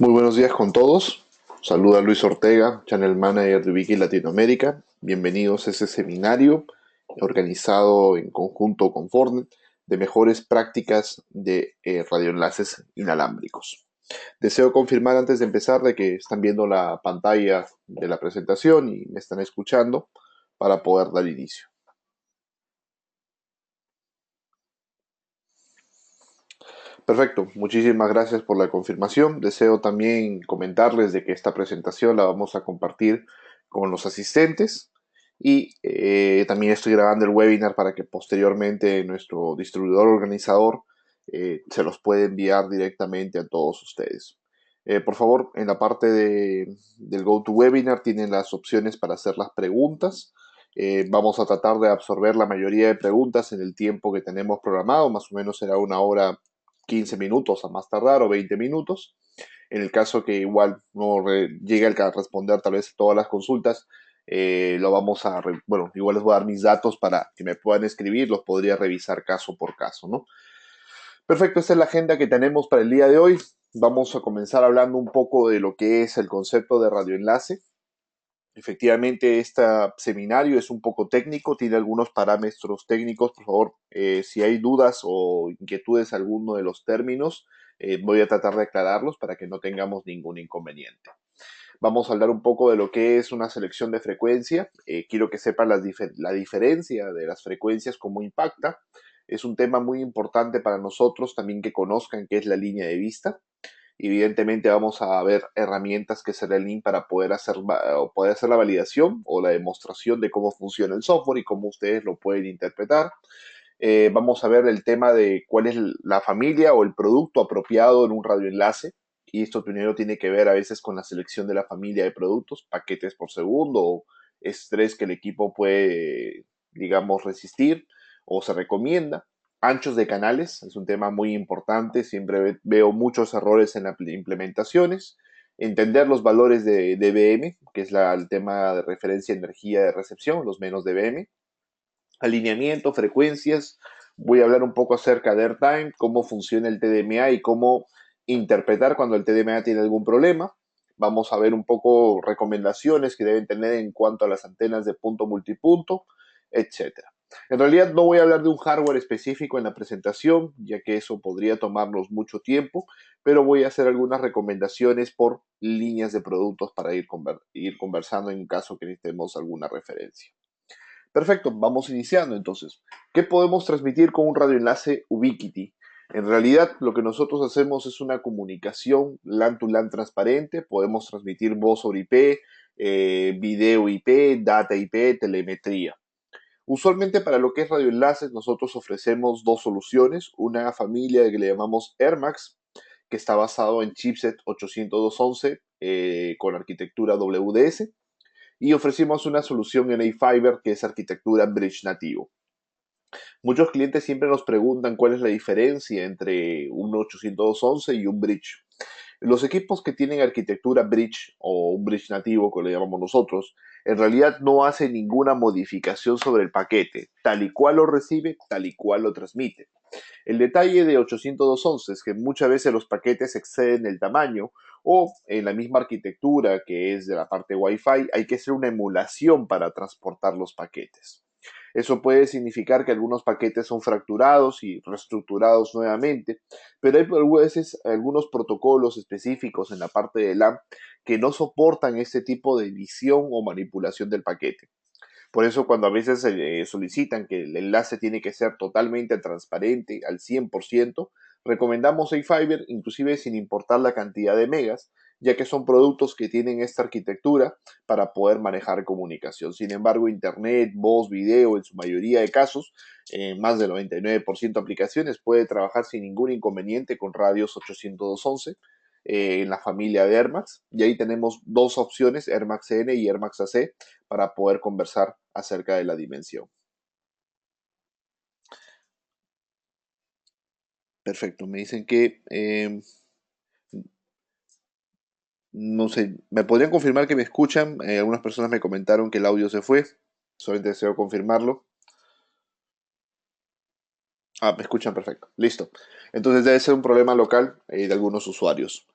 Muy buenos días con todos. Saluda Luis Ortega, Channel Manager de Wiki Latinoamérica. Bienvenidos a este seminario organizado en conjunto con Fortnet de mejores prácticas de radioenlaces inalámbricos. Deseo confirmar antes de empezar de que están viendo la pantalla de la presentación y me están escuchando para poder dar inicio. Perfecto, muchísimas gracias por la confirmación. Deseo también comentarles de que esta presentación la vamos a compartir con los asistentes y también estoy grabando el webinar para que posteriormente nuestro distribuidor organizador se los pueda enviar directamente a todos ustedes. Por favor, en la parte del GoToWebinar tienen las opciones para hacer las preguntas. Vamos a tratar de absorber la mayoría de preguntas en el tiempo que tenemos programado, más o menos será una hora 15 minutos a más tardar o 20 minutos. En el caso que igual no llegue a responder tal vez todas las consultas, lo vamos a, bueno, igual les voy a dar mis datos para que me puedan escribir, los podría revisar caso por caso, ¿no? Perfecto, esta es la agenda que tenemos para el día de hoy. Vamos a comenzar hablando un poco de lo que es el concepto de radioenlace. Efectivamente, este seminario es un poco técnico, tiene algunos parámetros técnicos. Por favor, si hay dudas o inquietudes alguno de los términos, voy a tratar de aclararlos para que no tengamos ningún inconveniente. Vamos a hablar un poco de lo que es una selección de frecuencia. Quiero que sepan la diferencia de las frecuencias, cómo impacta. Es un tema muy importante para nosotros, también que conozcan qué es la línea de vista. Evidentemente vamos a ver herramientas que será el link para poder hacer la validación o la demostración de cómo funciona el software y cómo ustedes lo pueden interpretar. Vamos a ver el tema de cuál es la familia o el producto apropiado en un radioenlace. Y esto primero tiene que ver a veces con la selección de la familia de productos, paquetes por segundo o estrés que el equipo puede, digamos, resistir o se recomienda. Anchos de canales es un tema muy importante, siempre veo muchos errores en las implementaciones. Entender los valores de dBm, que es el tema de referencia de energía de recepción, los menos dBm. Alineamiento, frecuencias. Voy a hablar un poco acerca de airtime, cómo funciona el TDMA y cómo interpretar cuando el TDMA tiene algún problema. Vamos a ver un poco recomendaciones que deben tener en cuanto a las antenas de punto multipunto, etcétera. En realidad no voy a hablar de un hardware específico en la presentación, ya que eso podría tomarnos mucho tiempo, pero voy a hacer algunas recomendaciones por líneas de productos para ir conversando en caso que necesitemos alguna referencia. Perfecto, vamos iniciando entonces. ¿Qué podemos transmitir con un radioenlace Ubiquiti? En realidad, lo que nosotros hacemos es una comunicación LAN to LAN transparente. Podemos transmitir voz sobre IP, video IP, data IP, telemetría. Usualmente para lo que es radioenlaces, nosotros ofrecemos dos soluciones. Una familia que le llamamos AirMax, que está basado en chipset 802.11 con arquitectura WDS y ofrecimos una solución en A-Fiber que es arquitectura Bridge nativo. Muchos clientes siempre nos preguntan cuál es la diferencia entre un 811 y un Bridge. Los equipos que tienen arquitectura Bridge o un Bridge nativo, como le llamamos nosotros, en realidad no hacen ninguna modificación sobre el paquete. Tal y cual lo recibe, tal y cual lo transmite. El detalle de 802.11 es que muchas veces los paquetes exceden el tamaño o en la misma arquitectura que es de la parte Wi-Fi hay que hacer una emulación para transportar los paquetes. Eso puede significar que algunos paquetes son fracturados y reestructurados nuevamente, pero hay a veces algunos protocolos específicos en la parte de LAN que no soportan este tipo de edición o manipulación del paquete. Por eso cuando a veces solicitan que el enlace tiene que ser totalmente transparente al 100%, recomendamos A-Fiber inclusive sin importar la cantidad de megas, ya que son productos que tienen esta arquitectura para poder manejar comunicación. Sin embargo, Internet, voz, video, en su mayoría de casos, en más del 99% de aplicaciones, puede trabajar sin ningún inconveniente con radios 802.11 en la familia de AirMax. Y ahí tenemos dos opciones, AirMax N y AirMax AC, para poder conversar acerca de la dimensión. Perfecto, me dicen que, no sé, ¿me podrían confirmar que me escuchan? Algunas personas me comentaron que el audio se fue, solamente deseo confirmarlo. Ah, me escuchan perfecto, listo. Entonces debe ser un problema local de algunos usuarios.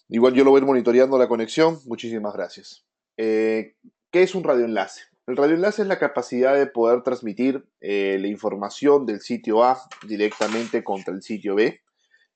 Igual yo lo voy a ir monitoreando la conexión. Muchísimas gracias. ¿Qué es un radioenlace? El radioenlace es la capacidad de poder transmitir la información del sitio A directamente contra el sitio B.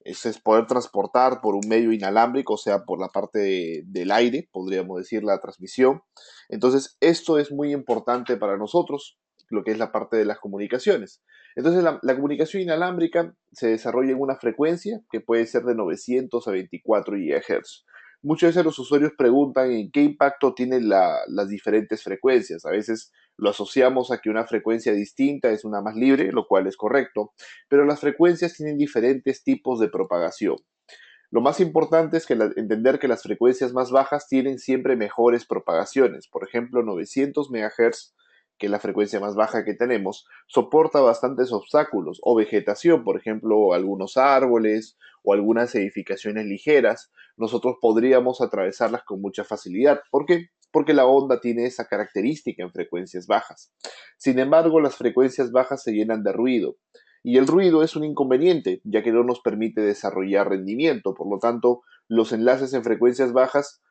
Ese es poder transportar por un medio inalámbrico, o sea, por la parte del aire, podríamos decir, la transmisión. Entonces, esto es muy importante para nosotros, lo que es la parte de las comunicaciones. Entonces, la comunicación inalámbrica se desarrolla en una frecuencia que puede ser de 900 a 24 GHz. Muchas veces los usuarios preguntan en qué impacto tienen las diferentes frecuencias. A veces lo asociamos a que una frecuencia distinta es una más libre, lo cual es correcto, pero las frecuencias tienen diferentes tipos de propagación. Lo más importante es que entender que las frecuencias más bajas tienen siempre mejores propagaciones. Por ejemplo, 900 MHz, que es la frecuencia más baja que tenemos, soporta bastantes obstáculos o vegetación, por ejemplo, algunos árboles o algunas edificaciones ligeras. Nosotros podríamos atravesarlas con mucha facilidad. ¿Por qué? Porque la onda tiene esa característica en frecuencias bajas. Sin embargo, las frecuencias bajas se llenan de ruido y el ruido es un inconveniente, ya que no nos permite desarrollar rendimiento. Por lo tanto, los enlaces en frecuencias bajas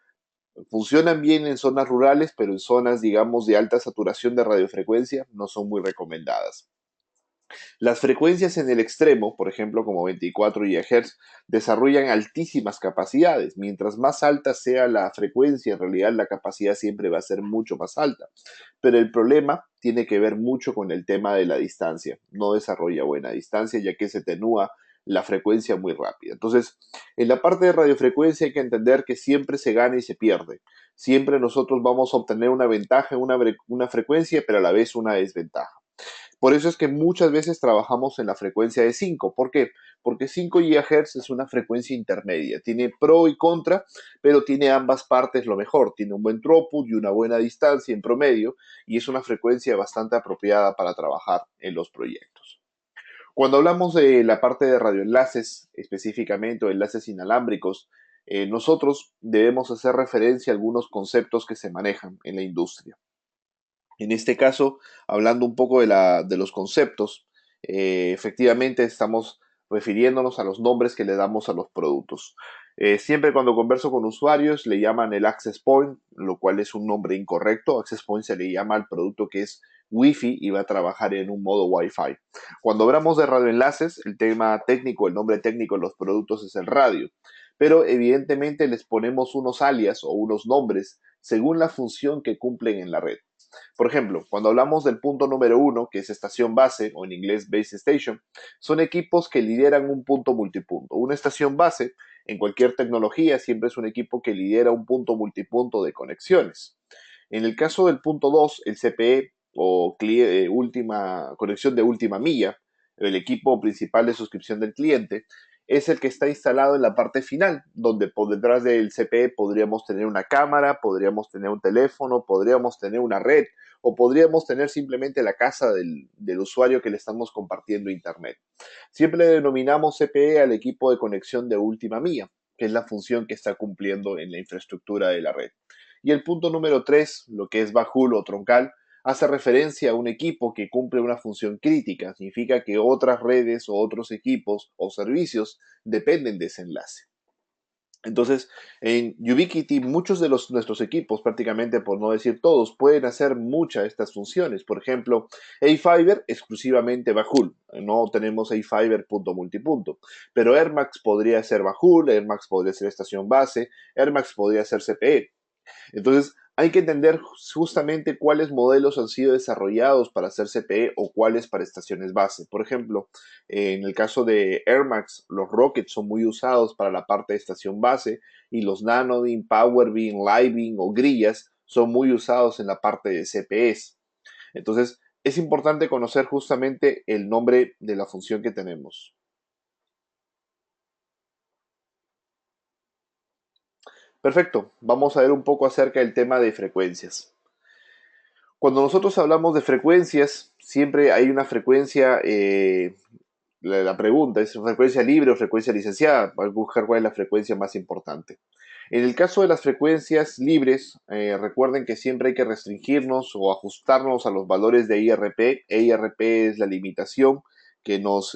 funcionan bien en zonas rurales, pero en zonas, digamos, de alta saturación de radiofrecuencia no son muy recomendadas. Las frecuencias en el extremo, por ejemplo, como 24 GHz, desarrollan altísimas capacidades. Mientras más alta sea la frecuencia, en realidad la capacidad siempre va a ser mucho más alta. Pero el problema tiene que ver mucho con el tema de la distancia. No desarrolla buena distancia, ya que se atenúa la frecuencia muy rápida. Entonces, en la parte de radiofrecuencia hay que entender que siempre se gana y se pierde. Siempre nosotros vamos a obtener una ventaja en una frecuencia, pero a la vez una desventaja. Por eso es que muchas veces trabajamos en la frecuencia de 5. ¿Por qué? Porque 5 GHz es una frecuencia intermedia. Tiene pro y contra, pero tiene ambas partes lo mejor. Tiene un buen throughput y una buena distancia en promedio, y es una frecuencia bastante apropiada para trabajar en los proyectos. Cuando hablamos de la parte de radioenlaces, específicamente o enlaces inalámbricos, nosotros debemos hacer referencia a algunos conceptos que se manejan en la industria. En este caso, hablando un poco de los conceptos, efectivamente estamos refiriéndonos a los nombres que le damos a los productos. Siempre cuando converso con usuarios le llaman el access point, lo cual es un nombre incorrecto. Access point se le llama al producto que es Wi-Fi y va a trabajar en un modo Wi-Fi. Cuando hablamos de radioenlaces, el tema técnico, el nombre técnico de los productos es el radio, pero evidentemente les ponemos unos alias o unos nombres según la función que cumplen en la red. Por ejemplo, cuando hablamos del punto número uno, que es estación base, o en inglés base station, son equipos que lideran un punto multipunto. Una estación base, en cualquier tecnología, siempre es un equipo que lidera un punto multipunto de conexiones. En el caso del punto 2, el CPE, o última, conexión de última milla, el equipo principal de suscripción del cliente, es el que está instalado en la parte final, donde por detrás del CPE podríamos tener una cámara, podríamos tener un teléfono, podríamos tener una red o podríamos tener simplemente la casa del usuario que le estamos compartiendo internet. Siempre le denominamos CPE al equipo de conexión de última milla, que es la función que está cumpliendo en la infraestructura de la red. Y el punto número 3, lo que es bajul o troncal, hace referencia a un equipo que cumple una función crítica. Significa que otras redes o otros equipos o servicios dependen de ese enlace. Entonces, en Ubiquiti, muchos de nuestros equipos, prácticamente por no decir todos, pueden hacer muchas de estas funciones. Por ejemplo, A-Fiber exclusivamente Bajul. No tenemos A-Fiber punto multipunto. Pero AirMax podría ser Bajul, AirMax podría ser estación base, AirMax podría ser CPE. Entonces, hay que entender justamente cuáles modelos han sido desarrollados para hacer CPE o cuáles para estaciones base. Por ejemplo, en el caso de Air Max, los Rockets son muy usados para la parte de estación base y los Nanobeam, Powerbeam, Livebeam o grillas son muy usados en la parte de CPEs. Entonces, es importante conocer justamente el nombre de la función que tenemos. Perfecto, vamos a ver un poco acerca del tema de frecuencias. Cuando nosotros hablamos de frecuencias, siempre hay una frecuencia, la pregunta es frecuencia libre o frecuencia licenciada, hay que buscar cuál es la frecuencia más importante. En el caso de las frecuencias libres, recuerden que siempre hay que restringirnos o ajustarnos a los valores de IRP. IRP es la limitación que nos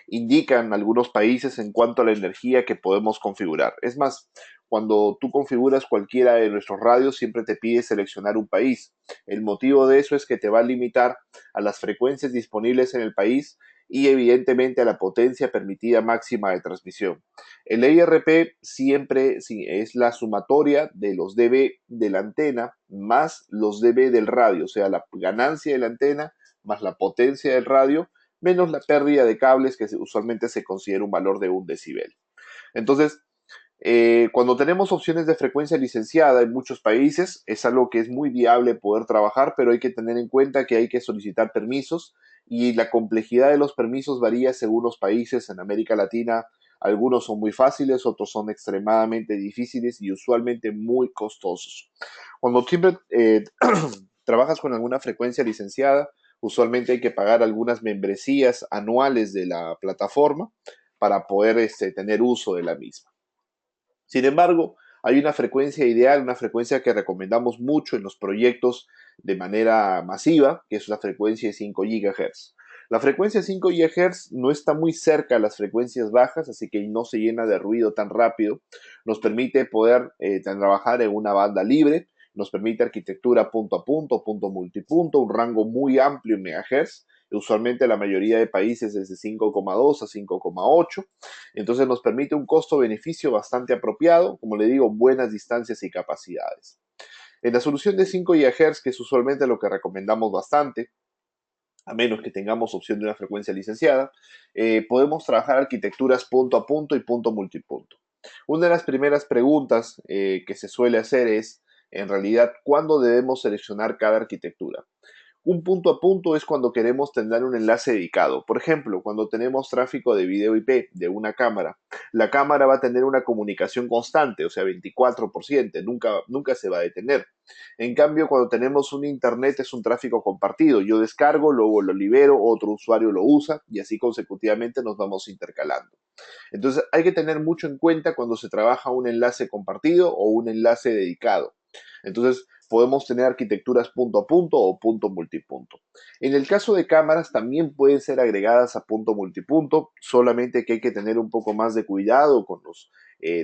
indican algunos países en cuanto a la energía que podemos configurar. Es más, cuando tú configuras cualquiera de nuestros radios, siempre te pide seleccionar un país. El motivo de eso es que te va a limitar a las frecuencias disponibles en el país y evidentemente a la potencia permitida máxima de transmisión. El EIRP siempre sí, es la sumatoria de los dB de la antena más los dB del radio, o sea, la ganancia de la antena más la potencia del radio menos la pérdida de cables, que usualmente se considera un valor de 1 decibel. Entonces, cuando tenemos opciones de frecuencia licenciada en muchos países, es algo que es muy viable poder trabajar, pero hay que tener en cuenta que hay que solicitar permisos y la complejidad de los permisos varía según los países. En América Latina, algunos son muy fáciles, otros son extremadamente difíciles y usualmente muy costosos. Cuando siempre trabajas con alguna frecuencia licenciada, usualmente hay que pagar algunas membresías anuales de la plataforma para poder tener uso de la misma. Sin embargo, hay una frecuencia ideal, una frecuencia que recomendamos mucho en los proyectos de manera masiva, que es la frecuencia de 5 GHz. La frecuencia de 5 GHz no está muy cerca a las frecuencias bajas, así que no se llena de ruido tan rápido. Nos permite poder trabajar en una banda libre, nos permite arquitectura punto multipunto, un rango muy amplio en megahertz. Usualmente la mayoría de países desde 5,2 a 5,8. Entonces nos permite un costo-beneficio bastante apropiado, como le digo, buenas distancias y capacidades. En la solución de 5 GHz, que es usualmente lo que recomendamos bastante, a menos que tengamos opción de una frecuencia licenciada, podemos trabajar arquitecturas punto a punto y punto multipunto. Una de las primeras preguntas que se suele hacer es, en realidad, ¿cuándo debemos seleccionar cada arquitectura? Un punto a punto es cuando queremos tener un enlace dedicado. Por ejemplo, cuando tenemos tráfico de video IP de una cámara, la cámara va a tener una comunicación constante, o sea, 24%, nunca se va a detener. En cambio, cuando tenemos un internet es un tráfico compartido. Yo descargo, luego lo libero, otro usuario lo usa y así consecutivamente nos vamos intercalando. Entonces, hay que tener mucho en cuenta cuando se trabaja un enlace compartido o un enlace dedicado. Entonces, podemos tener arquitecturas punto a punto o punto multipunto. En el caso de cámaras, también pueden ser agregadas a punto multipunto, solamente que hay que tener un poco más de cuidado con los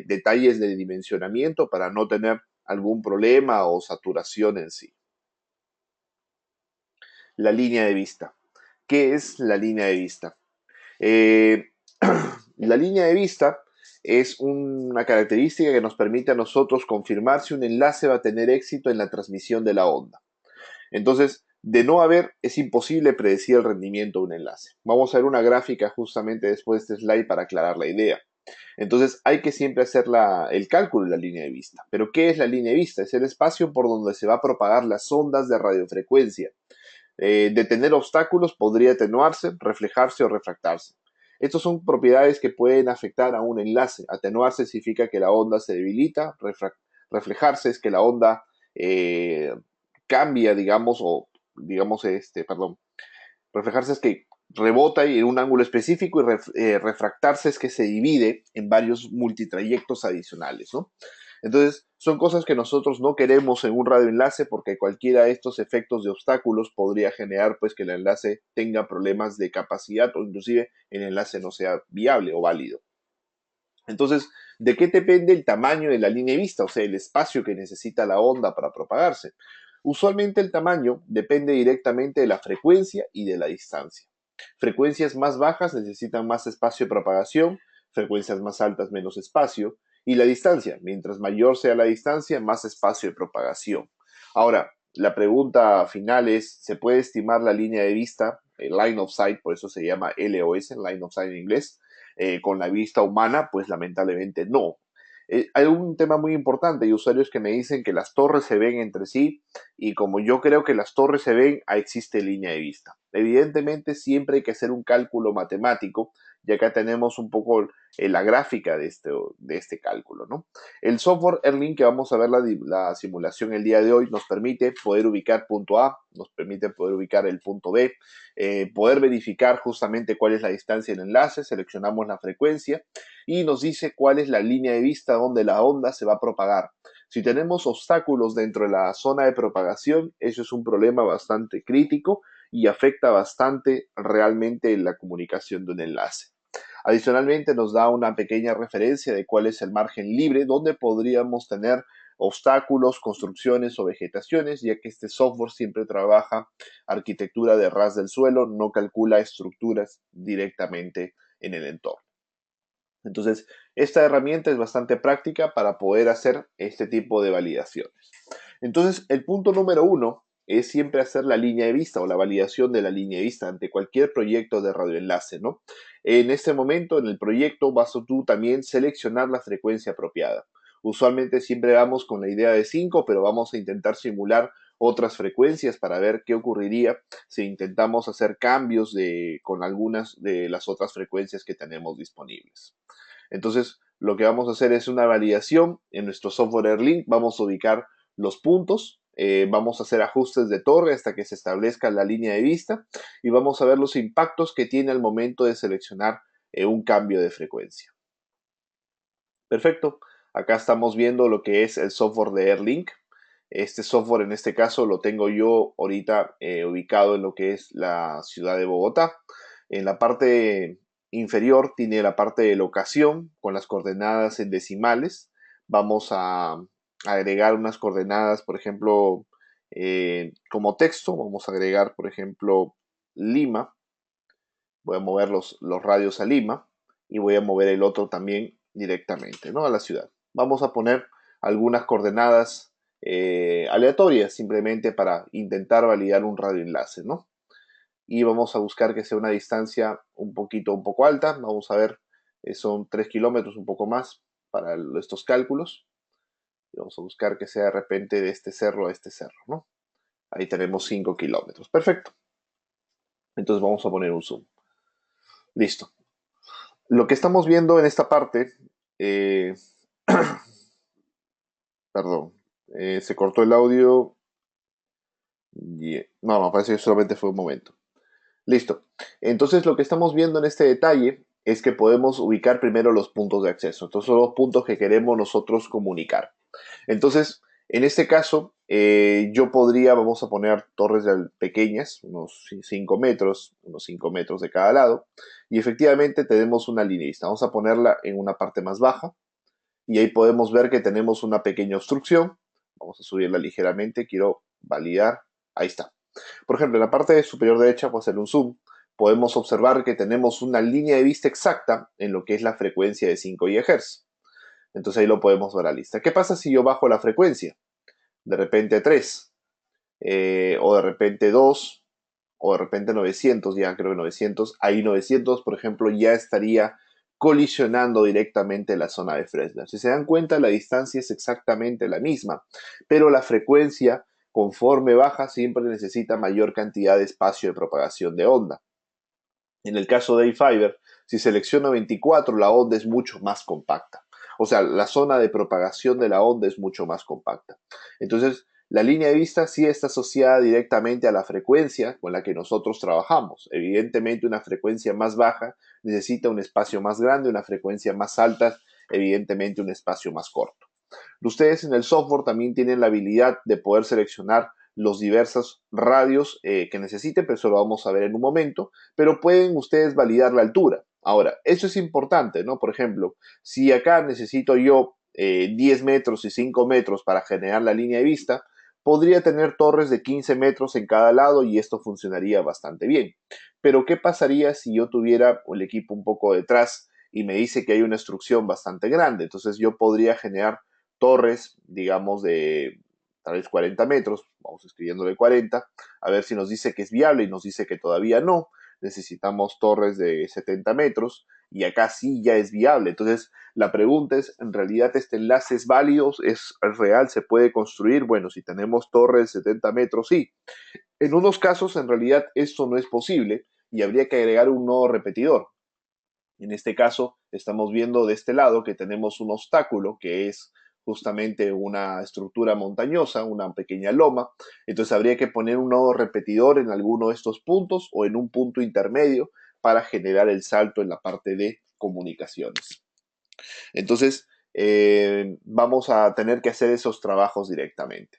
detalles de dimensionamiento para no tener algún problema o saturación en sí. La línea de vista. ¿Qué es la línea de vista? Eh, la línea de vista es una característica que nos permite a nosotros confirmar si un enlace va a tener éxito en la transmisión de la onda. Entonces, de no haber, es imposible predecir el rendimiento de un enlace. Vamos a ver una gráfica justamente después de este slide para aclarar la idea. Entonces, hay que siempre hacer el cálculo de la línea de vista. ¿Pero qué es la línea de vista? Es el espacio por donde se va a propagar las ondas de radiofrecuencia. De tener obstáculos podría atenuarse, reflejarse o refractarse. Estas son propiedades que pueden afectar a un enlace. Atenuarse significa que la onda se debilita, reflejarse es que la onda eh, cambia, digamos, perdón, reflejarse es que rebota en un ángulo específico y refractarse es que se divide en varios multitrayectos adicionales, ¿no? Entonces, son cosas que nosotros no queremos en un radioenlace porque cualquiera de estos efectos de obstáculos podría generar pues que el enlace tenga problemas de capacidad o inclusive el enlace no sea viable o válido. Entonces, ¿de qué depende el tamaño de la línea de vista? O sea, el espacio que necesita la onda para propagarse. Usualmente el tamaño depende directamente de la frecuencia y de la distancia. Frecuencias más bajas necesitan más espacio de propagación, frecuencias más altas menos espacio, y la distancia, mientras mayor sea la distancia, más espacio de propagación. Ahora, la pregunta final es, ¿se puede estimar la línea de vista, el line of sight, por eso se llama LOS, line of sight en inglés, con la vista humana? Pues lamentablemente no. Hay un tema muy importante, hay usuarios que me dicen que las torres se ven entre sí y como yo creo que las torres se ven, existe línea de vista. Evidentemente siempre hay que hacer un cálculo matemático y acá tenemos un poco la gráfica de este cálculo, ¿no? El software Erlang, que vamos a ver la simulación el día de hoy, nos permite poder ubicar punto A, nos permite poder ubicar el punto B, poder verificar justamente cuál es la distancia del enlace, seleccionamos la frecuencia y nos dice cuál es la línea de vista donde la onda se va a propagar. Si tenemos obstáculos dentro de la zona de propagación, eso es un problema bastante crítico y afecta bastante realmente la comunicación de un enlace. Adicionalmente nos da una pequeña referencia de cuál es el margen libre donde podríamos tener obstáculos, construcciones o vegetaciones, ya que este software siempre trabaja arquitectura de ras del suelo, no calcula estructuras directamente en el entorno. Entonces, esta herramienta es bastante práctica para poder hacer este tipo de validaciones. Entonces, el punto número uno es siempre hacer la línea de vista o la validación de la línea de vista ante cualquier proyecto de radioenlace, ¿no? En este momento, en el proyecto, vas a tú también seleccionar la frecuencia apropiada. Usualmente siempre vamos con la idea de 5, pero vamos a intentar simular otras frecuencias para ver qué ocurriría si intentamos hacer cambios con algunas de las otras frecuencias que tenemos disponibles. Entonces, lo que vamos a hacer es una validación en nuestro software Airlink. Vamos a ubicar los puntos, vamos a hacer ajustes de torre hasta que se establezca la línea de vista y vamos a ver los impactos que tiene al momento de seleccionar un cambio de frecuencia. Perfecto. Acá estamos viendo lo que es el software de Airlink. Este software en este caso lo tengo yo ahorita ubicado en lo que es la ciudad de Bogotá. En la parte inferior tiene la parte de locación con las coordenadas en decimales. Vamos a agregar unas coordenadas, por ejemplo, como texto. Vamos a agregar, por ejemplo, Lima. Voy a mover los radios a Lima y voy a mover el otro también directamente, ¿no? A la ciudad. Vamos a poner algunas coordenadas aleatorias simplemente para intentar validar un radioenlace, ¿no? Y vamos a buscar que sea una distancia un poco alta. Vamos a ver, son 3 kilómetros, un poco más para estos cálculos. Y vamos a buscar que sea de repente de este cerro a este cerro, ¿no? Ahí tenemos 5 kilómetros. Perfecto. Entonces vamos a poner un zoom. Listo. Lo que estamos viendo en esta parte, eh, perdón, se cortó el audio. No, parece que solamente fue un momento. Listo. Entonces lo que estamos viendo en este detalle es que podemos ubicar primero los puntos de acceso. Entonces son los puntos que queremos nosotros comunicar. Entonces, en este caso, yo podría, vamos a poner torres pequeñas, unos 5 metros de cada lado, y efectivamente tenemos una línea lista. Vamos a ponerla en una parte más baja, y ahí podemos ver que tenemos una pequeña obstrucción. Vamos a subirla ligeramente, quiero validar, ahí está. Por ejemplo, en la parte superior derecha, voy a hacer un zoom, podemos observar que tenemos una línea de vista exacta en lo que es la frecuencia de 5 GHz. Entonces ahí lo podemos ver a la lista. ¿Qué pasa si yo bajo la frecuencia? De repente 3, o de repente 2, o de repente 900, ya creo que 900. Ahí 900, por ejemplo, ya estaría colisionando directamente la zona de Fresnel. Si se dan cuenta, la distancia es exactamente la misma, pero la frecuencia, conforme baja, siempre necesita mayor cantidad de espacio de propagación de onda. En el caso de A-Fiber, si selecciono 24, la onda es mucho más compacta. O sea, la zona de propagación de la onda es mucho más compacta. Entonces, la línea de vista sí está asociada directamente a la frecuencia con la que nosotros trabajamos. Evidentemente, una frecuencia más baja necesita un espacio más grande, una frecuencia más alta, evidentemente, un espacio más corto. Ustedes en el software también tienen la habilidad de poder seleccionar los diversos radios que necesiten, pero eso lo vamos a ver en un momento, pero pueden ustedes validar la altura. Ahora, eso es importante, ¿no? Por ejemplo, si acá necesito yo 10 metros y 5 metros para generar la línea de vista, podría tener torres de 15 metros en cada lado y esto funcionaría bastante bien. Pero, ¿qué pasaría si yo tuviera el equipo un poco detrás y me dice que hay una obstrucción bastante grande? Entonces yo podría generar torres, digamos, de tal vez 40 metros, vamos escribiéndole 40, a ver si nos dice que es viable y nos dice que todavía no. Necesitamos torres de 70 metros y acá sí ya es viable. Entonces, la pregunta es, ¿en realidad este enlace es válido? ¿Es real? ¿Se puede construir? Bueno, si tenemos torres de 70 metros, sí. En unos casos, en realidad, esto no es posible y habría que agregar un nodo repetidor. En este caso, estamos viendo de este lado que tenemos un obstáculo que es justamente una estructura montañosa, una pequeña loma. Entonces habría que poner un nodo repetidor en alguno de estos puntos o en un punto intermedio para generar el salto en la parte de comunicaciones. Entonces, vamos a tener que hacer esos trabajos directamente.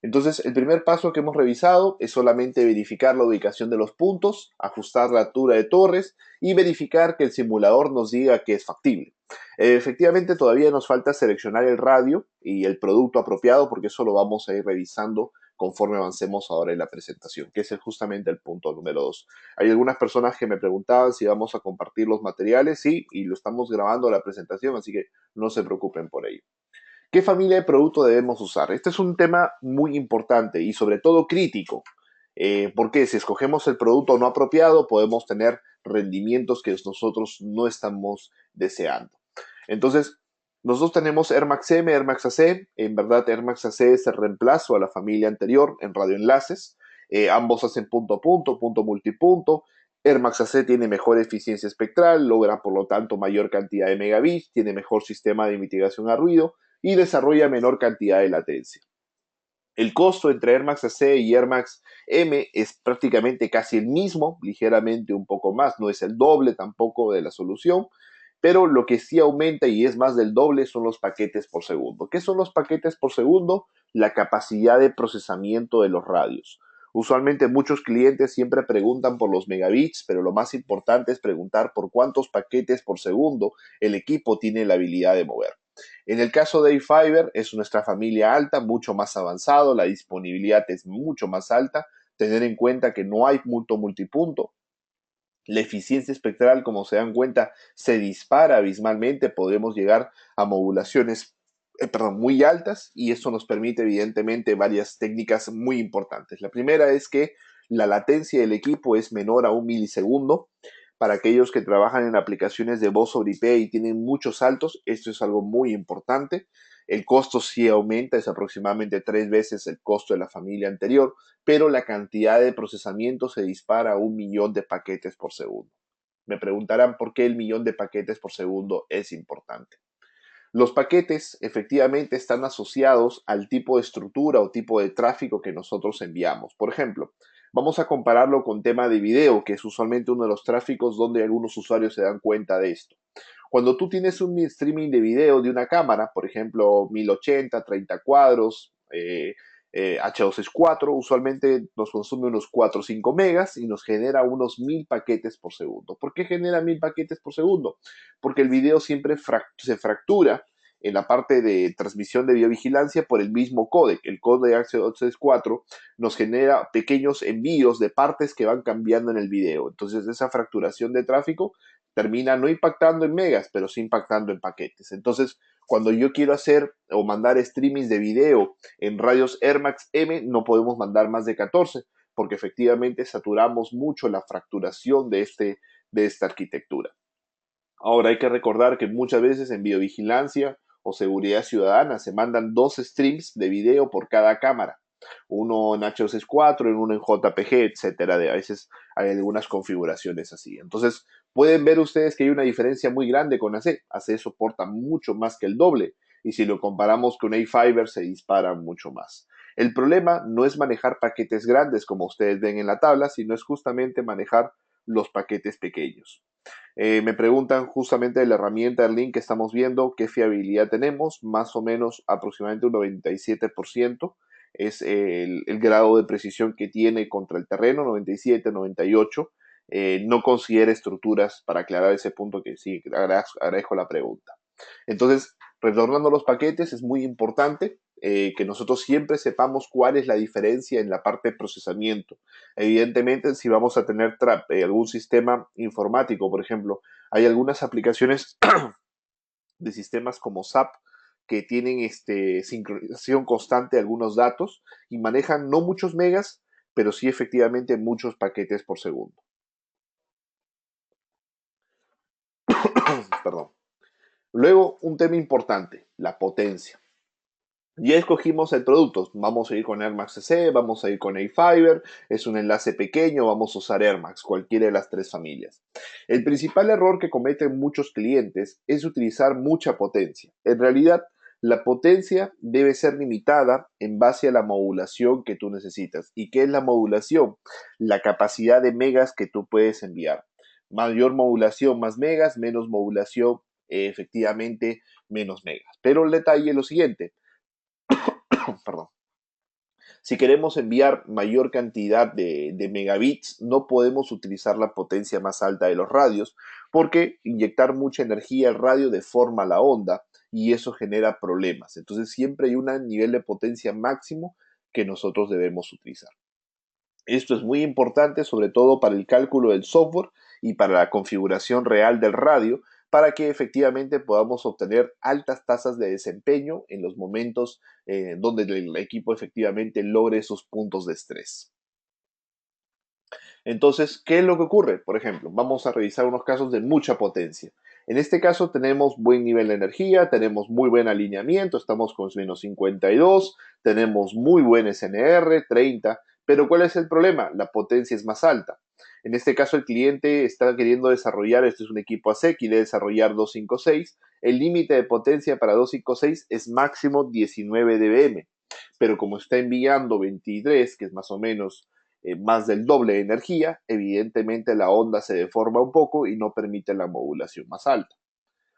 Entonces, el primer paso que hemos revisado es solamente verificar la ubicación de los puntos, ajustar la altura de torres y verificar que el simulador nos diga que es factible. Efectivamente, todavía nos falta seleccionar el radio y el producto apropiado, porque eso lo vamos a ir revisando conforme avancemos ahora en la presentación, que es justamente el punto número 2. Hay algunas personas que me preguntaban si vamos a compartir los materiales, sí, y lo estamos grabando la presentación, así que no se preocupen por ello. ¿Qué familia de producto debemos usar? Este es un tema muy importante y sobre todo crítico, porque si escogemos el producto no apropiado podemos tener rendimientos que nosotros no estamos deseando. Entonces, nosotros tenemos Air Max M, Air Max AC. En verdad, Air Max AC es el reemplazo a la familia anterior en radioenlaces. Ambos hacen punto a punto, punto multipunto. Air Max AC tiene mejor eficiencia espectral, logra por lo tanto mayor cantidad de megabits, tiene mejor sistema de mitigación a ruido y desarrolla menor cantidad de latencia. El costo entre Air Max AC y Air Max M es prácticamente casi el mismo, ligeramente un poco más, no es el doble tampoco de la solución, pero lo que sí aumenta y es más del doble son los paquetes por segundo. ¿Qué son los paquetes por segundo? La capacidad de procesamiento de los radios. Usualmente muchos clientes siempre preguntan por los megabits, pero lo más importante es preguntar por cuántos paquetes por segundo el equipo tiene la habilidad de mover. En el caso de iFiber es nuestra familia alta, mucho más avanzado, la disponibilidad es mucho más alta, tener en cuenta que no hay punto multipunto, la eficiencia espectral, como se dan cuenta, se dispara abismalmente, podremos llegar a modulaciones muy altas y eso nos permite evidentemente varias técnicas muy importantes. La primera es que la latencia del equipo es menor a 1 milisegundo. Para aquellos que trabajan en aplicaciones de voz sobre IP y tienen muchos saltos, esto es algo muy importante. El costo sí aumenta, es aproximadamente 3 veces el costo de la familia anterior, pero la cantidad de procesamiento se dispara a 1 millón de paquetes por segundo. Me preguntarán por qué el millón de paquetes por segundo es importante. Los paquetes efectivamente están asociados al tipo de estructura o tipo de tráfico que nosotros enviamos. Por ejemplo, vamos a compararlo con tema de video, que es usualmente uno de los tráficos donde algunos usuarios se dan cuenta de esto. Cuando tú tienes un streaming de video de una cámara, por ejemplo, 1080, 30 cuadros, H264, usualmente nos consume unos 4 o 5 megas y nos genera unos 1000 paquetes por segundo. ¿Por qué genera 1000 paquetes por segundo? Porque el video siempre se fractura en la parte de transmisión de videovigilancia por el mismo códec. El códec H264 nos genera pequeños envíos de partes que van cambiando en el video. Entonces esa fracturación de tráfico termina no impactando en megas, pero sí impactando en paquetes. Entonces, cuando yo quiero hacer o mandar streamings de video en radios Air Max M, no podemos mandar más de 14, porque efectivamente saturamos mucho la fracturación de esta arquitectura. Ahora hay que recordar que muchas veces en videovigilancia o seguridad ciudadana se mandan 2 streams de video por cada cámara, uno en H264, uno en JPG, etcétera. A veces hay algunas configuraciones así. Entonces, pueden ver ustedes que hay una diferencia muy grande con AC. AC soporta mucho más que el doble y si lo comparamos con A-Fiber se dispara mucho más. El problema no es manejar paquetes grandes como ustedes ven en la tabla, sino es justamente manejar los paquetes pequeños. Me preguntan justamente de la herramienta Airlink que estamos viendo, qué fiabilidad tenemos, más o menos aproximadamente un 97% es el grado de precisión que tiene contra el terreno, 97, 98. No considera estructuras para aclarar ese punto que sí, agradezco la pregunta. Entonces, retornando a los paquetes, es muy importante que nosotros siempre sepamos cuál es la diferencia en la parte de procesamiento. Evidentemente, si vamos a tener algún sistema informático, por ejemplo, hay algunas aplicaciones de sistemas como SAP que tienen sincronización constante de algunos datos y manejan no muchos megas, pero sí efectivamente muchos paquetes por segundo. Perdón. Luego, un tema importante, la potencia. Ya escogimos el producto, vamos a ir con Air Max CC, vamos a ir con A-Fiber, es un enlace pequeño, vamos a usar Air Max, cualquiera de las 3 familias. El principal error que cometen muchos clientes es utilizar mucha potencia. En realidad, la potencia debe ser limitada en base a la modulación que tú necesitas. ¿Y qué es la modulación? La capacidad de megas que tú puedes enviar. Mayor modulación, más megas, menos modulación, efectivamente, menos megas. Pero el detalle es lo siguiente. Perdón. Si queremos enviar mayor cantidad de megabits, no podemos utilizar la potencia más alta de los radios, porque inyectar mucha energía al radio deforma la onda y eso genera problemas. Entonces siempre hay un nivel de potencia máximo que nosotros debemos utilizar. Esto es muy importante, sobre todo para el cálculo del software y para la configuración real del radio, para que efectivamente podamos obtener altas tasas de desempeño en los momentos donde el equipo efectivamente logre esos puntos de estrés. Entonces, ¿qué es lo que ocurre? Por ejemplo, vamos a revisar unos casos de mucha potencia. En este caso tenemos buen nivel de energía, tenemos muy buen alineamiento, estamos con menos 52, tenemos muy buen SNR, 30, pero ¿cuál es el problema? La potencia es más alta. En este caso el cliente está queriendo desarrollar, este es un equipo ASEC, quiere desarrollar 256, el límite de potencia para 256 es máximo 19 dBm, pero como está enviando 23, que es más o menos más del doble de energía, evidentemente la onda se deforma un poco y no permite la modulación más alta.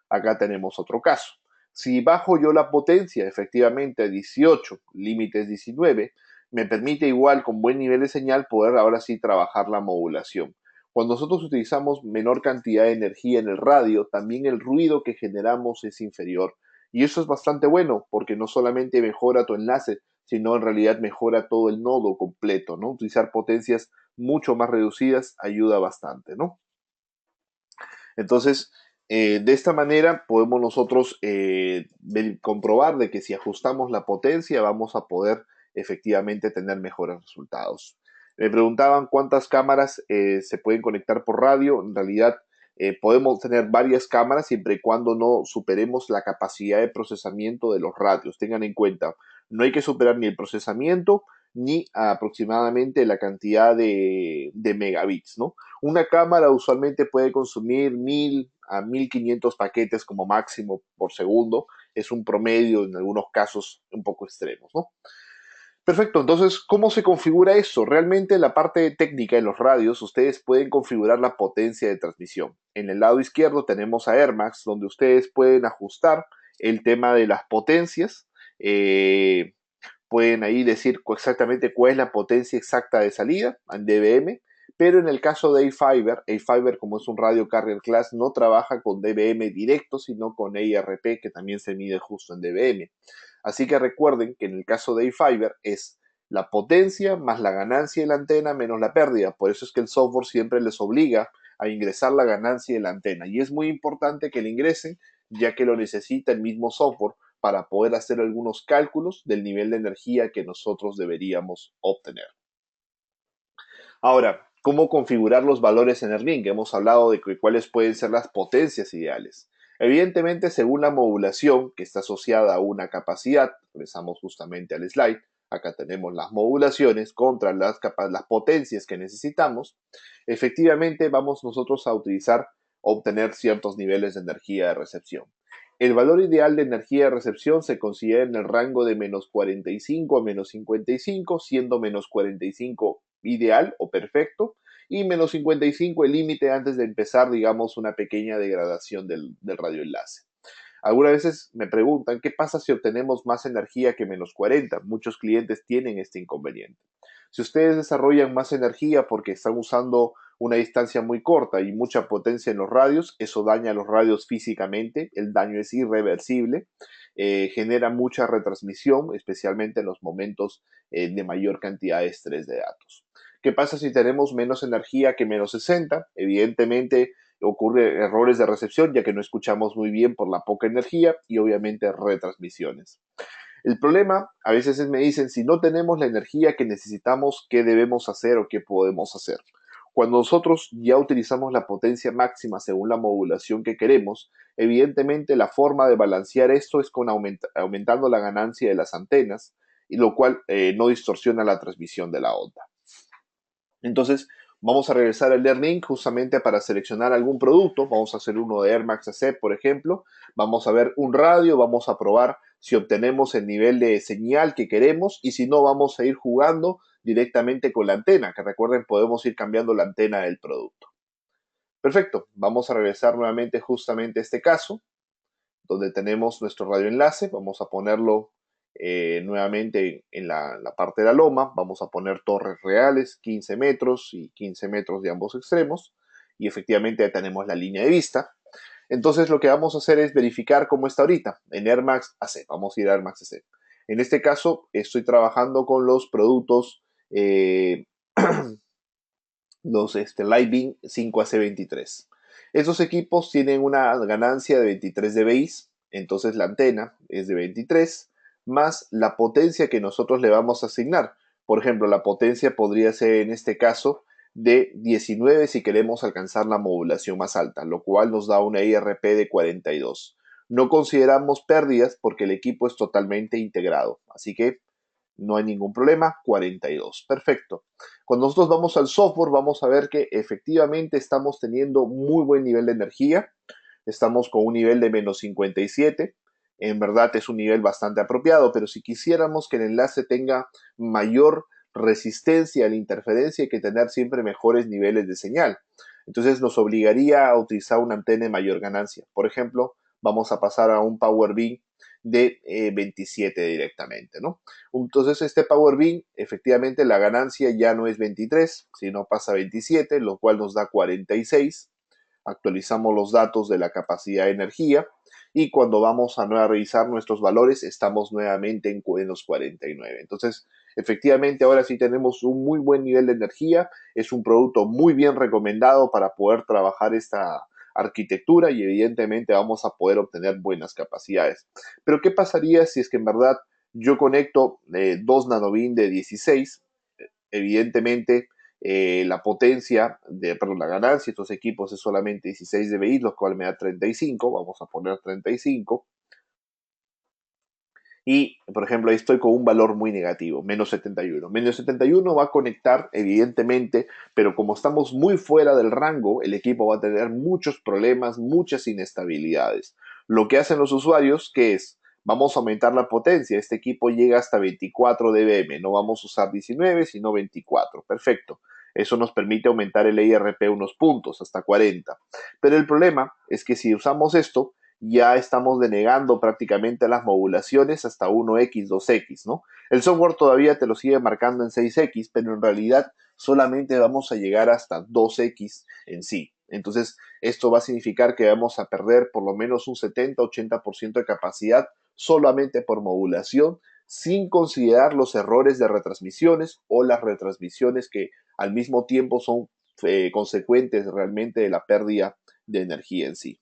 Acá tenemos otro caso. Si bajo yo la potencia efectivamente a 18, límites 19, me permite igual con buen nivel de señal poder ahora sí trabajar la modulación. Cuando nosotros utilizamos menor cantidad de energía en el radio, también el ruido que generamos es inferior. Y eso es bastante bueno porque no solamente mejora tu enlace, sino en realidad mejora todo el nodo completo, ¿no? Utilizar potencias mucho más reducidas ayuda bastante, ¿no? Entonces, de esta manera podemos nosotros comprobar de que si ajustamos la potencia vamos a poder efectivamente tener mejores resultados. Me preguntaban cuántas cámaras se pueden conectar por radio. En realidad podemos tener varias cámaras siempre y cuando no superemos la capacidad de procesamiento de los radios. Tengan en cuenta, no hay que superar ni el procesamiento ni aproximadamente la cantidad de megabits, ¿no? Una cámara usualmente puede consumir 1000 a 1500 paquetes como máximo por segundo. Es un promedio en algunos casos un poco extremos, ¿no? Perfecto, entonces, ¿cómo se configura eso? Realmente en la parte técnica en los radios, ustedes pueden configurar la potencia de transmisión. En el lado izquierdo tenemos a AirMax, donde ustedes pueden ajustar el tema de las potencias. Pueden ahí decir exactamente cuál es la potencia exacta de salida en dBm, pero en el caso de A-Fiber como es un radio carrier class, no trabaja con dBm directo, sino con EIRP, que también se mide justo en dBm. Así que recuerden que en el caso de A-Fiber es la potencia más la ganancia de la antena menos la pérdida. Por eso es que el software siempre les obliga a ingresar la ganancia de la antena. Y es muy importante que la ingresen, ya que lo necesita el mismo software para poder hacer algunos cálculos del nivel de energía que nosotros deberíamos obtener. Ahora, ¿cómo configurar los valores en el ring? Hemos hablado de cuáles pueden ser las potencias ideales. Evidentemente, según la modulación que está asociada a una capacidad, regresamos justamente al slide, acá tenemos las modulaciones contra las potencias que necesitamos, efectivamente vamos nosotros a obtener ciertos niveles de energía de recepción. El valor ideal de energía de recepción se considera en el rango de menos 45 a menos 55, siendo menos 45 ideal o perfecto y menos 55 el límite antes de empezar, digamos, una pequeña degradación del radioenlace. Algunas veces me preguntan, ¿qué pasa si obtenemos más energía que menos 40? Muchos clientes tienen este inconveniente. Si ustedes desarrollan más energía porque están usando una distancia muy corta y mucha potencia en los radios, eso daña a los radios físicamente, el daño es irreversible, genera mucha retransmisión, especialmente en los momentos de mayor cantidad de estrés de datos. ¿Qué pasa si tenemos menos energía que menos 60? Evidentemente ocurre errores de recepción ya que no escuchamos muy bien por la poca energía y obviamente retransmisiones. El problema, a veces me dicen, si no tenemos la energía que necesitamos, ¿qué debemos hacer o qué podemos hacer? Cuando nosotros ya utilizamos la potencia máxima según la modulación que queremos, evidentemente la forma de balancear esto es con aumentando la ganancia de las antenas, y lo cual no distorsiona la transmisión de la onda. Entonces, vamos a regresar al Learning justamente para seleccionar algún producto. Vamos a hacer uno de Air Max AC, por ejemplo. Vamos a ver un radio, vamos a probar si obtenemos el nivel de señal que queremos y si no, vamos a ir jugando directamente con la antena, que recuerden, podemos ir cambiando la antena del producto. Perfecto, vamos a regresar nuevamente justamente a este caso, donde tenemos nuestro radioenlace. Vamos a ponerlo nuevamente en la parte de la loma. Vamos a poner torres reales, 15 metros y 15 metros de ambos extremos. Y efectivamente ya tenemos la línea de vista. Entonces lo que vamos a hacer es verificar cómo está ahorita en Air Max AC. Vamos a ir a Air Max AC. En este caso estoy trabajando con los productos, los Lightbeam 5AC23. Esos equipos tienen una ganancia de 23 dBi, entonces la antena es de 23, más la potencia que nosotros le vamos a asignar. Por ejemplo, la potencia podría ser en este caso de 19 si queremos alcanzar la modulación más alta, lo cual nos da una IRP de 42. No consideramos pérdidas porque el equipo es totalmente integrado, así que no hay ningún problema, 42. Perfecto. Cuando nosotros vamos al software, vamos a ver que efectivamente estamos teniendo muy buen nivel de energía. Estamos con un nivel de menos 57. En verdad es un nivel bastante apropiado, pero si quisiéramos que el enlace tenga mayor resistencia a la interferencia, hay que tener siempre mejores niveles de señal. Entonces nos obligaría a utilizar una antena de mayor ganancia. Por ejemplo, vamos a pasar a un Power Beam de 27 directamente, ¿no? Entonces este Power Beam, efectivamente la ganancia ya no es 23, sino pasa a 27, lo cual nos da 46. Actualizamos los datos de la capacidad de energía y cuando vamos a revisar nuestros valores estamos nuevamente en los 49. Entonces, efectivamente ahora sí tenemos un muy buen nivel de energía, es un producto muy bien recomendado para poder trabajar esta arquitectura y evidentemente vamos a poder obtener buenas capacidades. Pero ¿qué pasaría si es que en verdad yo conecto 2 nanobin de 16? Evidentemente la potencia, perdón, la ganancia de estos equipos es solamente 16 dBi, lo cual me da 35, vamos a poner 35. Y, por ejemplo, ahí estoy con un valor muy negativo, menos 71. Menos 71 va a conectar, evidentemente, pero como estamos muy fuera del rango, el equipo va a tener muchos problemas, muchas inestabilidades. Lo que hacen los usuarios, que es, vamos a aumentar la potencia, este equipo llega hasta 24 dBm, no vamos a usar 19, sino 24. Perfecto. Eso nos permite aumentar el IRP unos puntos, hasta 40. Pero el problema es que si usamos esto, ya estamos denegando prácticamente las modulaciones hasta 1x, 2x, ¿no? El software todavía te lo sigue marcando en 6x, pero en realidad solamente vamos a llegar hasta 2x en sí. Entonces, esto va a significar que vamos a perder por lo menos un 70-80% de capacidad solamente por modulación, sin considerar los errores de retransmisiones o las retransmisiones que al mismo tiempo son consecuentes realmente de la pérdida de energía en sí.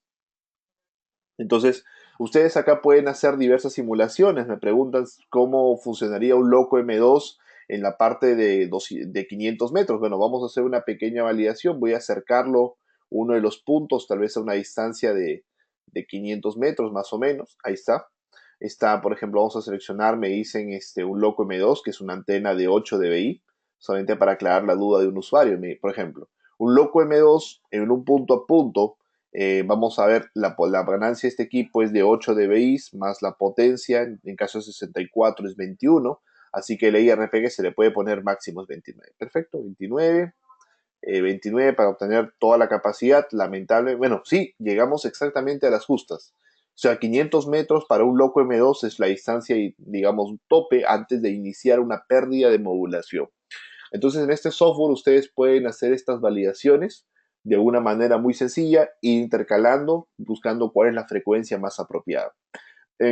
Entonces, ustedes acá pueden hacer diversas simulaciones. Me preguntan cómo funcionaría un loco M2 en la parte de 500 metros. Bueno, vamos a hacer una pequeña validación. Voy a acercarlo uno de los puntos, tal vez a una distancia de 500 metros más o menos. Ahí está. Está, por ejemplo, vamos a seleccionar, me dicen un loco M2, que es una antena de 8 dBi, solamente para aclarar la duda de un usuario. Por ejemplo, un loco M2 en un punto a punto, vamos a ver, la ganancia de este equipo es de 8 dBi, más la potencia, en caso de 64 es 21, así que el IRPG se le puede poner máximo es 29. Perfecto, 29. 29 para obtener toda la capacidad, lamentable. Bueno, sí, llegamos exactamente a las justas. O sea, 500 metros para un loco M2 es la distancia, digamos, tope antes de iniciar una pérdida de modulación. Entonces, en este software ustedes pueden hacer estas validaciones de una manera muy sencilla, intercalando, buscando cuál es la frecuencia más apropiada.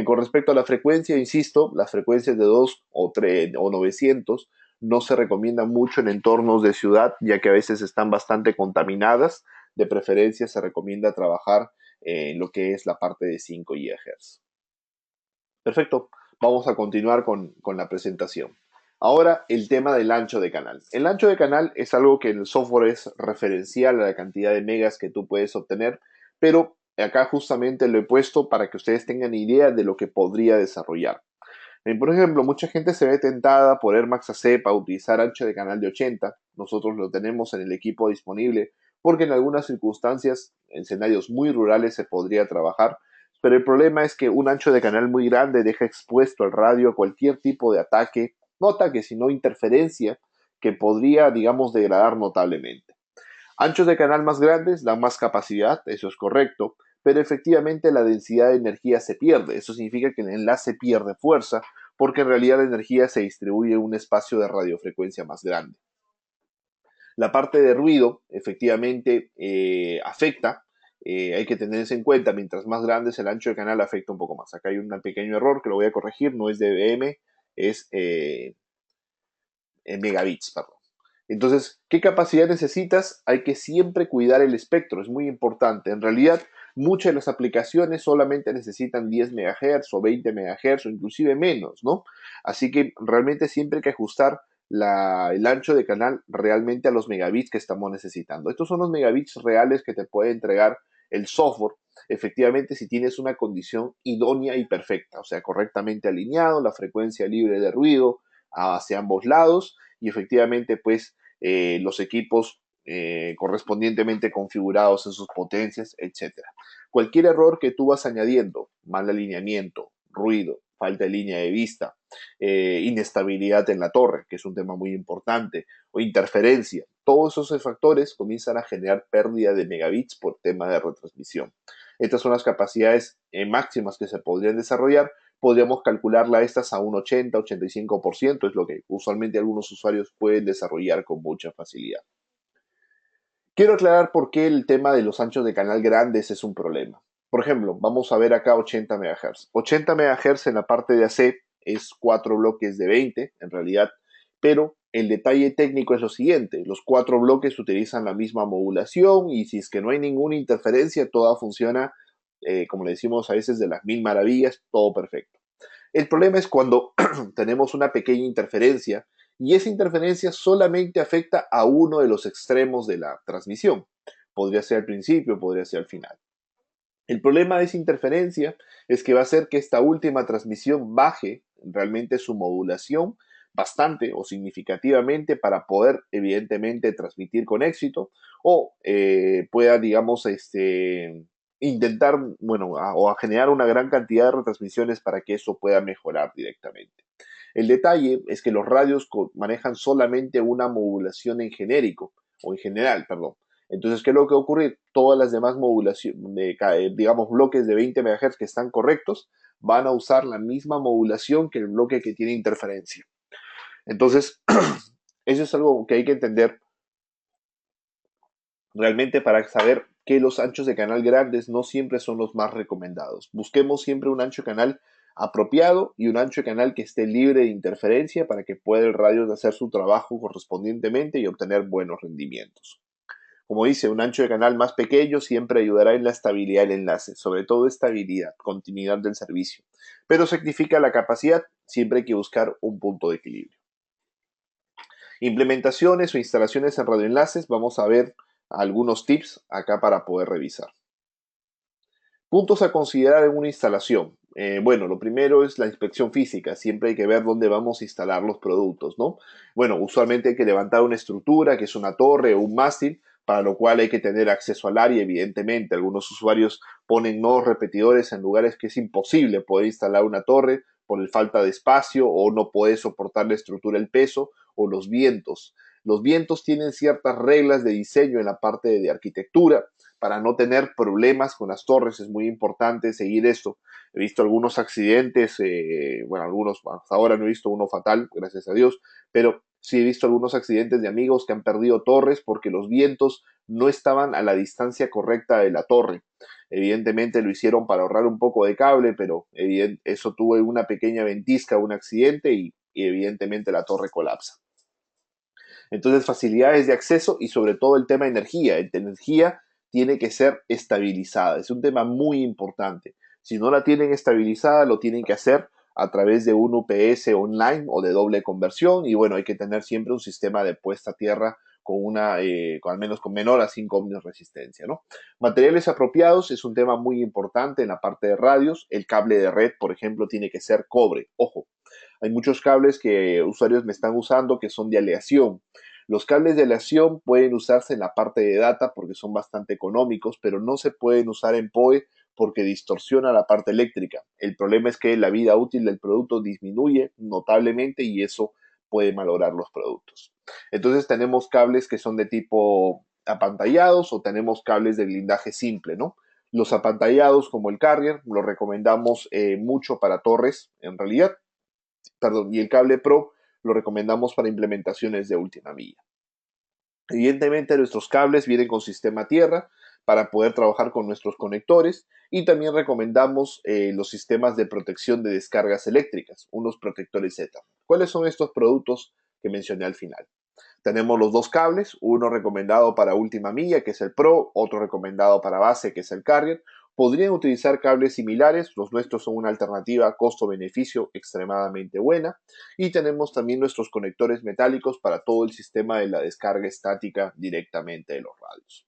Con respecto a la frecuencia, insisto, las frecuencias de 2 o 3 o 900 no se recomiendan mucho en entornos de ciudad, ya que a veces están bastante contaminadas. De preferencia se recomienda trabajar en lo que es la parte de 5 GHz. Perfecto, vamos a continuar con la presentación. Ahora el tema del ancho de canal. El ancho de canal es algo que en el software es referencial a la cantidad de megas que tú puedes obtener, pero acá justamente lo he puesto para que ustedes tengan idea de lo que podría desarrollar. Por ejemplo, mucha gente se ve tentada por Air Max AC para utilizar ancho de canal de 80. Nosotros lo tenemos en el equipo disponible porque en algunas circunstancias, en escenarios muy rurales, se podría trabajar. Pero el problema es que un ancho de canal muy grande deja expuesto al radio a cualquier tipo de ataque, no ataque, sino interferencia que podría, digamos, degradar notablemente. Anchos de canal más grandes dan más capacidad, eso es correcto, pero efectivamente la densidad de energía se pierde. Eso significa que el enlace pierde fuerza porque en realidad la energía se distribuye en un espacio de radiofrecuencia más grande. La parte de ruido efectivamente afecta, hay que tenerse en cuenta, mientras más grande es el ancho de canal afecta un poco más. Acá hay un pequeño error que lo voy a corregir, no es dBm, es en megabits, perdón. Entonces, ¿qué capacidad necesitas? Hay que siempre cuidar el espectro, es muy importante. En realidad, muchas de las aplicaciones solamente necesitan 10 MHz o 20 MHz o inclusive menos, ¿no? Así que realmente siempre hay que ajustar el ancho de canal realmente a los megabits que estamos necesitando. Estos son los megabits reales que te puede entregar el software, efectivamente, si tienes una condición idónea y perfecta, o sea, correctamente alineado, la frecuencia libre de ruido hacia ambos lados y efectivamente, pues, los equipos correspondientemente configurados en sus potencias, etcétera. Cualquier error que tú vas añadiendo, mal alineamiento, ruido, falta de línea de vista, inestabilidad en la torre, que es un tema muy importante, o interferencia, todos esos factores comienzan a generar pérdida de megabits por tema de retransmisión. Estas son las capacidades máximas que se podrían desarrollar. Podríamos calcularla estas a un 80-85%, es lo que usualmente algunos usuarios pueden desarrollar con mucha facilidad. Quiero aclarar por qué el tema de los anchos de canal grandes es un problema. Por ejemplo, vamos a ver acá 80 MHz. 80 MHz en la parte de AC es 4 bloques de 20, en realidad, pero el detalle técnico es lo siguiente, los 4 bloques utilizan la misma modulación y si es que no hay ninguna interferencia, toda funciona, como le decimos a veces, de las mil maravillas, todo perfecto. El problema es cuando tenemos una pequeña interferencia y esa interferencia solamente afecta a uno de los extremos de la transmisión. Podría ser al principio, podría ser al final. El problema de esa interferencia es que va a hacer que esta última transmisión baje realmente su modulación bastante o significativamente para poder evidentemente transmitir con éxito o pueda, digamos, intentar, bueno, o a generar una gran cantidad de retransmisiones para que eso pueda mejorar directamente. El detalle es que los radios manejan solamente una modulación en genérico, o en general, perdón. Entonces, ¿qué es lo que va a ocurrir? Todas las demás modulaciones, digamos, bloques de 20 MHz que están correctos, van a usar la misma modulación que el bloque que tiene interferencia. Entonces, eso es algo que hay que entender realmente para saber que los anchos de canal grandes no siempre son los más recomendados. Busquemos siempre un ancho de canal apropiado y un ancho de canal que esté libre de interferencia para que pueda el radio hacer su trabajo correspondientemente y obtener buenos rendimientos. Como dice, un ancho de canal más pequeño siempre ayudará en la estabilidad del enlace, sobre todo estabilidad, continuidad del servicio. Pero sacrifica la capacidad, siempre hay que buscar un punto de equilibrio. Implementaciones o instalaciones en radioenlaces, vamos a ver algunos tips acá para poder revisar. Puntos a considerar en una instalación. Bueno, lo primero es la inspección física. Siempre hay que ver dónde vamos a instalar los productos, ¿no? Bueno, usualmente hay que levantar una estructura, que es una torre o un mástil, para lo cual hay que tener acceso al área, evidentemente. Algunos usuarios ponen nodos repetidores en lugares que es imposible poder instalar una torre por el falta de espacio o no puede soportar la estructura el peso o los vientos. Los vientos tienen ciertas reglas de diseño en la parte de arquitectura para no tener problemas con las torres. Es muy importante seguir esto. He visto algunos accidentes, bueno, algunos, hasta ahora no he visto uno fatal, gracias a Dios, pero sí he visto algunos accidentes de amigos que han perdido torres porque los vientos no estaban a la distancia correcta de la torre. Evidentemente lo hicieron para ahorrar un poco de cable, pero eso tuvo una pequeña ventisca, un accidente y evidentemente la torre colapsa. Entonces, facilidades de acceso y sobre todo el tema de energía. La energía tiene que ser estabilizada. Es un tema muy importante. Si no la tienen estabilizada, lo tienen que hacer a través de un UPS online o de doble conversión. Y bueno, hay que tener siempre un sistema de puesta a tierra con al menos con menor a 5 ohms de resistencia, ¿no? Materiales apropiados es un tema muy importante en la parte de radios. El cable de red, por ejemplo, tiene que ser cobre. Ojo, hay muchos cables que usuarios me están usando que son de aleación. Los cables de aleación pueden usarse en la parte de data porque son bastante económicos, pero no se pueden usar en PoE porque distorsiona la parte eléctrica. El problema es que la vida útil del producto disminuye notablemente y eso puede malograr los productos. Entonces tenemos cables que son de tipo apantallados o tenemos cables de blindaje simple, ¿no? Los apantallados como el Carrier los recomendamos mucho para torres en realidad y el cable Pro lo recomendamos para implementaciones de última milla. Evidentemente nuestros cables vienen con sistema tierra para poder trabajar con nuestros conectores y también recomendamos los sistemas de protección de descargas eléctricas, unos protectores Z. ¿Cuáles son estos productos que mencioné al final? Tenemos los dos cables, uno recomendado para última milla, que es el Pro, otro recomendado para base, que es el Carrier. Podrían utilizar cables similares, los nuestros son una alternativa costo-beneficio extremadamente buena. Y tenemos también nuestros conectores metálicos para todo el sistema de la descarga estática directamente de los radios.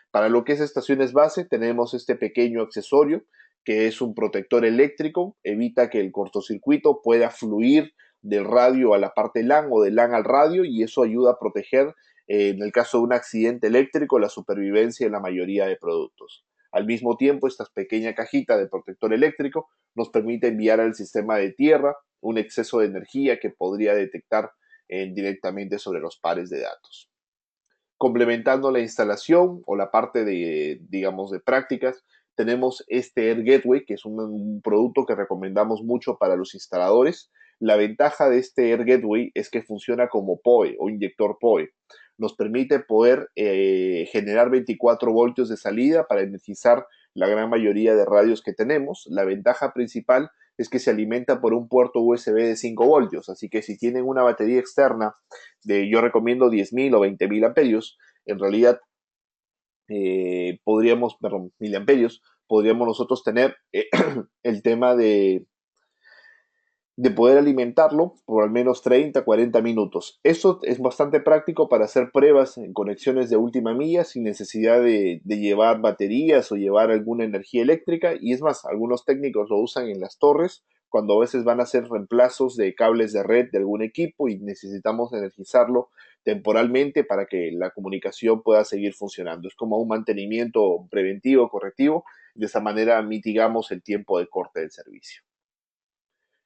Para lo que es estaciones base, tenemos este pequeño accesorio que es un protector eléctrico, evita que el cortocircuito pueda fluir del radio a la parte LAN o del LAN al radio y eso ayuda a proteger, en el caso de un accidente eléctrico, la supervivencia de la mayoría de productos. Al mismo tiempo, esta pequeña cajita de protector eléctrico nos permite enviar al sistema de tierra un exceso de energía que podría detectar directamente sobre los pares de datos. Complementando la instalación o la parte de, digamos, de prácticas, tenemos este Air Gateway, que es un producto que recomendamos mucho para los instaladores. La ventaja de este Air Gateway es que funciona como PoE o inyector PoE. Nos permite poder generar 24 voltios de salida para energizar la gran mayoría de radios que tenemos. La ventaja principal es que se alimenta por un puerto USB de 5 voltios, así que si tienen una batería externa yo recomiendo 10.000 o 20.000 amperios, en realidad miliamperios, podríamos nosotros tener el tema de poder alimentarlo por al menos 30, 40 minutos. Eso es bastante práctico para hacer pruebas en conexiones de última milla sin necesidad de llevar baterías o llevar alguna energía eléctrica. Y es más, algunos técnicos lo usan en las torres cuando a veces van a hacer reemplazos de cables de red de algún equipo y necesitamos energizarlo temporalmente para que la comunicación pueda seguir funcionando. Es como un mantenimiento preventivo, correctivo. De esa manera mitigamos el tiempo de corte del servicio.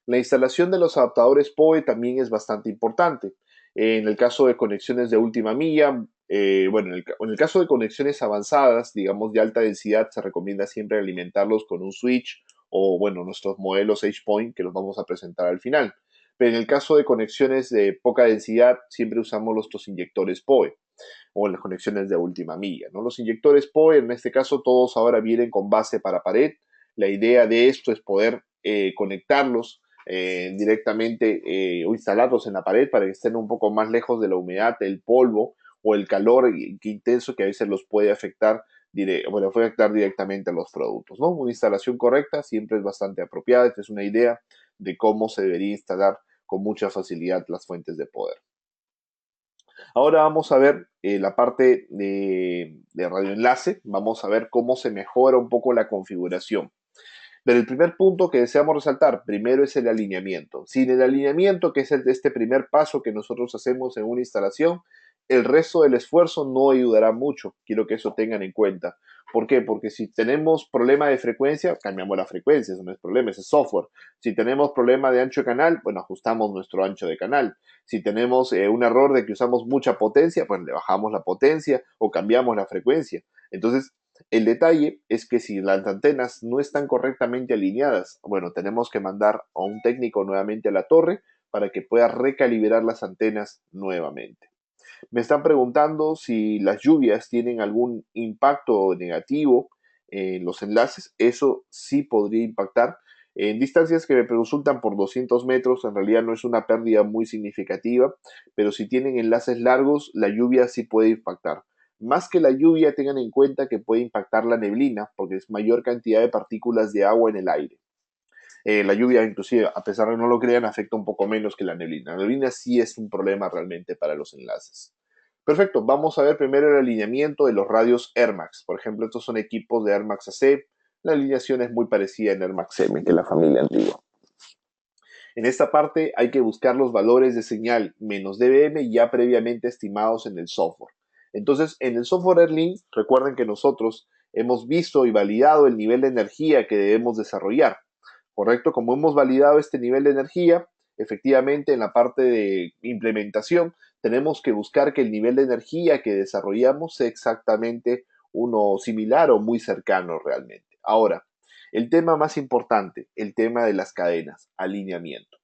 La instalación de los adaptadores PoE también es bastante importante. En el caso de conexiones de última milla, en el caso de conexiones avanzadas, digamos de alta densidad, se recomienda siempre alimentarlos con un switch o, bueno, nuestros modelos H-Point que los vamos a presentar al final. Pero en el caso de conexiones de poca densidad, siempre usamos nuestros inyectores PoE o en las conexiones de última milla, ¿no? Los inyectores PoE, en este caso, todos ahora vienen con base para pared. La idea de esto es poder conectarlos directamente o instalarlos en la pared para que estén un poco más lejos de la humedad, el polvo o el calor intenso que a veces los puede afectar, puede afectar directamente a los productos, ¿no? Una instalación correcta siempre es bastante apropiada. Esta es una idea de cómo se debería instalar con mucha facilidad las fuentes de poder. Ahora vamos a ver la parte de radioenlace, vamos a ver cómo se mejora un poco la configuración. Pero el primer punto que deseamos resaltar primero es el alineamiento. Sin el alineamiento, que es este primer paso que nosotros hacemos en una instalación, el resto del esfuerzo no ayudará mucho. Quiero que eso tengan en cuenta. ¿Por qué? Porque si tenemos problema de frecuencia, cambiamos la frecuencia, eso no es problema, ese es software. Si tenemos problema de ancho de canal, bueno, ajustamos nuestro ancho de canal. Si tenemos un error de que usamos mucha potencia, pues le bajamos la potencia o cambiamos la frecuencia. Entonces, el detalle es que si las antenas no están correctamente alineadas, bueno, tenemos que mandar a un técnico nuevamente a la torre para que pueda recalibrar las antenas nuevamente. Me están preguntando si las lluvias tienen algún impacto negativo en los enlaces. Eso sí podría impactar. En distancias que me consultan por 200 metros, en realidad no es una pérdida muy significativa, pero si tienen enlaces largos, la lluvia sí puede impactar. Más que la lluvia, tengan en cuenta que puede impactar la neblina, porque es mayor cantidad de partículas de agua en el aire. La lluvia, inclusive, a pesar de que no lo crean, afecta un poco menos que la neblina. La neblina sí es un problema realmente para los enlaces. Perfecto, vamos a ver primero el alineamiento de los radios AirMax. Por ejemplo, estos son equipos de AirMax AC. La alineación es muy parecida en AirMax M que la familia antigua. En esta parte hay que buscar los valores de señal menos dBm ya previamente estimados en el software. Entonces, en el software Airlink, recuerden que nosotros hemos visto y validado el nivel de energía que debemos desarrollar. ¿Correcto? Como hemos validado este nivel de energía, efectivamente en la parte de implementación tenemos que buscar que el nivel de energía que desarrollamos sea exactamente uno similar o muy cercano realmente. Ahora, el tema más importante, el tema de las cadenas, alineamiento.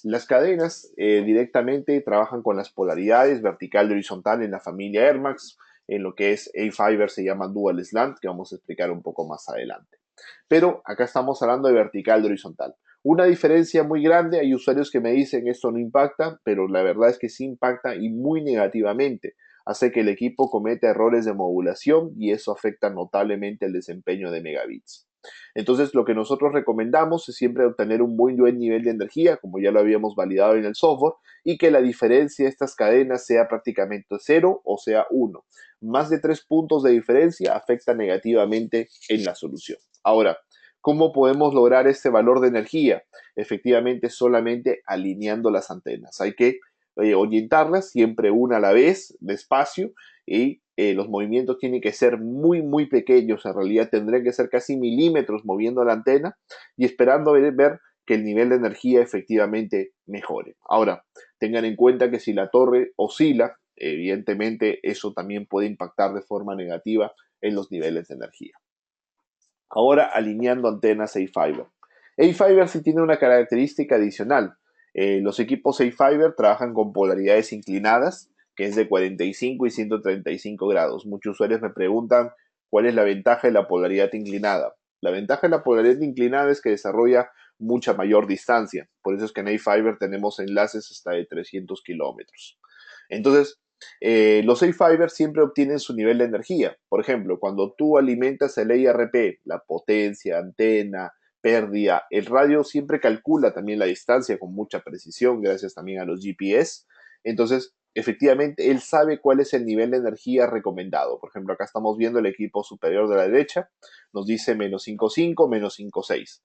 Las cadenas directamente trabajan con las polaridades vertical y horizontal en la familia Air Max. En lo que es A-Fiber se llama Dual Slant, que vamos a explicar un poco más adelante. Pero acá estamos hablando de vertical y horizontal. Una diferencia muy grande, hay usuarios que me dicen esto no impacta, pero la verdad es que sí impacta y muy negativamente. Hace que el equipo cometa errores de modulación y eso afecta notablemente el desempeño de megabits. Entonces, lo que nosotros recomendamos es siempre obtener un muy buen nivel de energía, como ya lo habíamos validado en el software, y que la diferencia de estas cadenas sea prácticamente cero o sea uno. Más de 3 puntos de diferencia afecta negativamente en la solución. Ahora, ¿cómo podemos lograr este valor de energía? Efectivamente, solamente alineando las antenas. Hay que orientarlas siempre una a la vez, despacio, y los movimientos tienen que ser muy, muy pequeños. En realidad tendrían que ser casi milímetros moviendo la antena y esperando ver que el nivel de energía efectivamente mejore. Ahora, tengan en cuenta que si la torre oscila, evidentemente eso también puede impactar de forma negativa en los niveles de energía. Ahora alineando antenas A-Fiber. A-Fiber sí tiene una característica adicional. Los equipos A-Fiber trabajan con polaridades inclinadas, que es de 45 y 135 grados. Muchos usuarios me preguntan cuál es la ventaja de la polaridad inclinada. La ventaja de la polaridad inclinada es que desarrolla mucha mayor distancia. Por eso es que en A-Fiber tenemos enlaces hasta de 300 kilómetros. Entonces, los A-Fiber siempre obtienen su nivel de energía. Por ejemplo, cuando tú alimentas el IRP, la potencia, antena, pérdida, el radio siempre calcula también la distancia con mucha precisión, gracias también a los GPS. Entonces, efectivamente, él sabe cuál es el nivel de energía recomendado. Por ejemplo, acá estamos viendo el equipo superior de la derecha, nos dice menos 5,5, menos 5,6.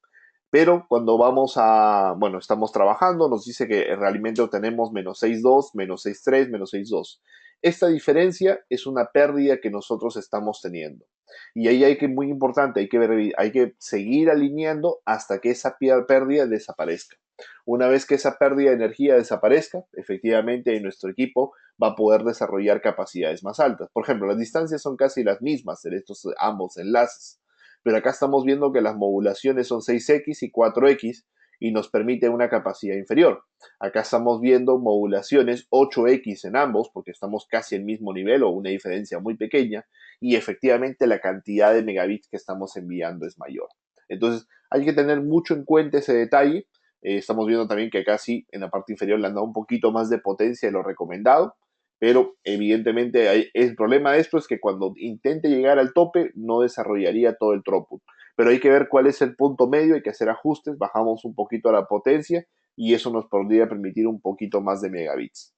Pero cuando bueno, estamos trabajando, nos dice que realmente obtenemos menos 6,2, menos 6,3, menos 6,2. Esta diferencia es una pérdida que nosotros estamos teniendo. Y ahí muy importante, hay que seguir alineando hasta que esa pérdida desaparezca. Una vez que esa pérdida de energía desaparezca, efectivamente nuestro equipo va a poder desarrollar capacidades más altas. Por ejemplo, las distancias son casi las mismas en estos ambos enlaces, pero acá estamos viendo que las modulaciones son 6X y 4X y nos permite una capacidad inferior. Acá estamos viendo modulaciones 8X en ambos, porque estamos casi al mismo nivel o una diferencia muy pequeña, y efectivamente la cantidad de megabits que estamos enviando es mayor. Entonces, hay que tener mucho en cuenta ese detalle. Estamos viendo también que acá sí, en la parte inferior le han dado un poquito más de potencia de lo recomendado, pero evidentemente el problema de esto es que cuando intente llegar al tope no desarrollaría todo el throughput. Pero hay que ver cuál es el punto medio, hay que hacer ajustes, bajamos un poquito la potencia y eso nos podría permitir un poquito más de megabits.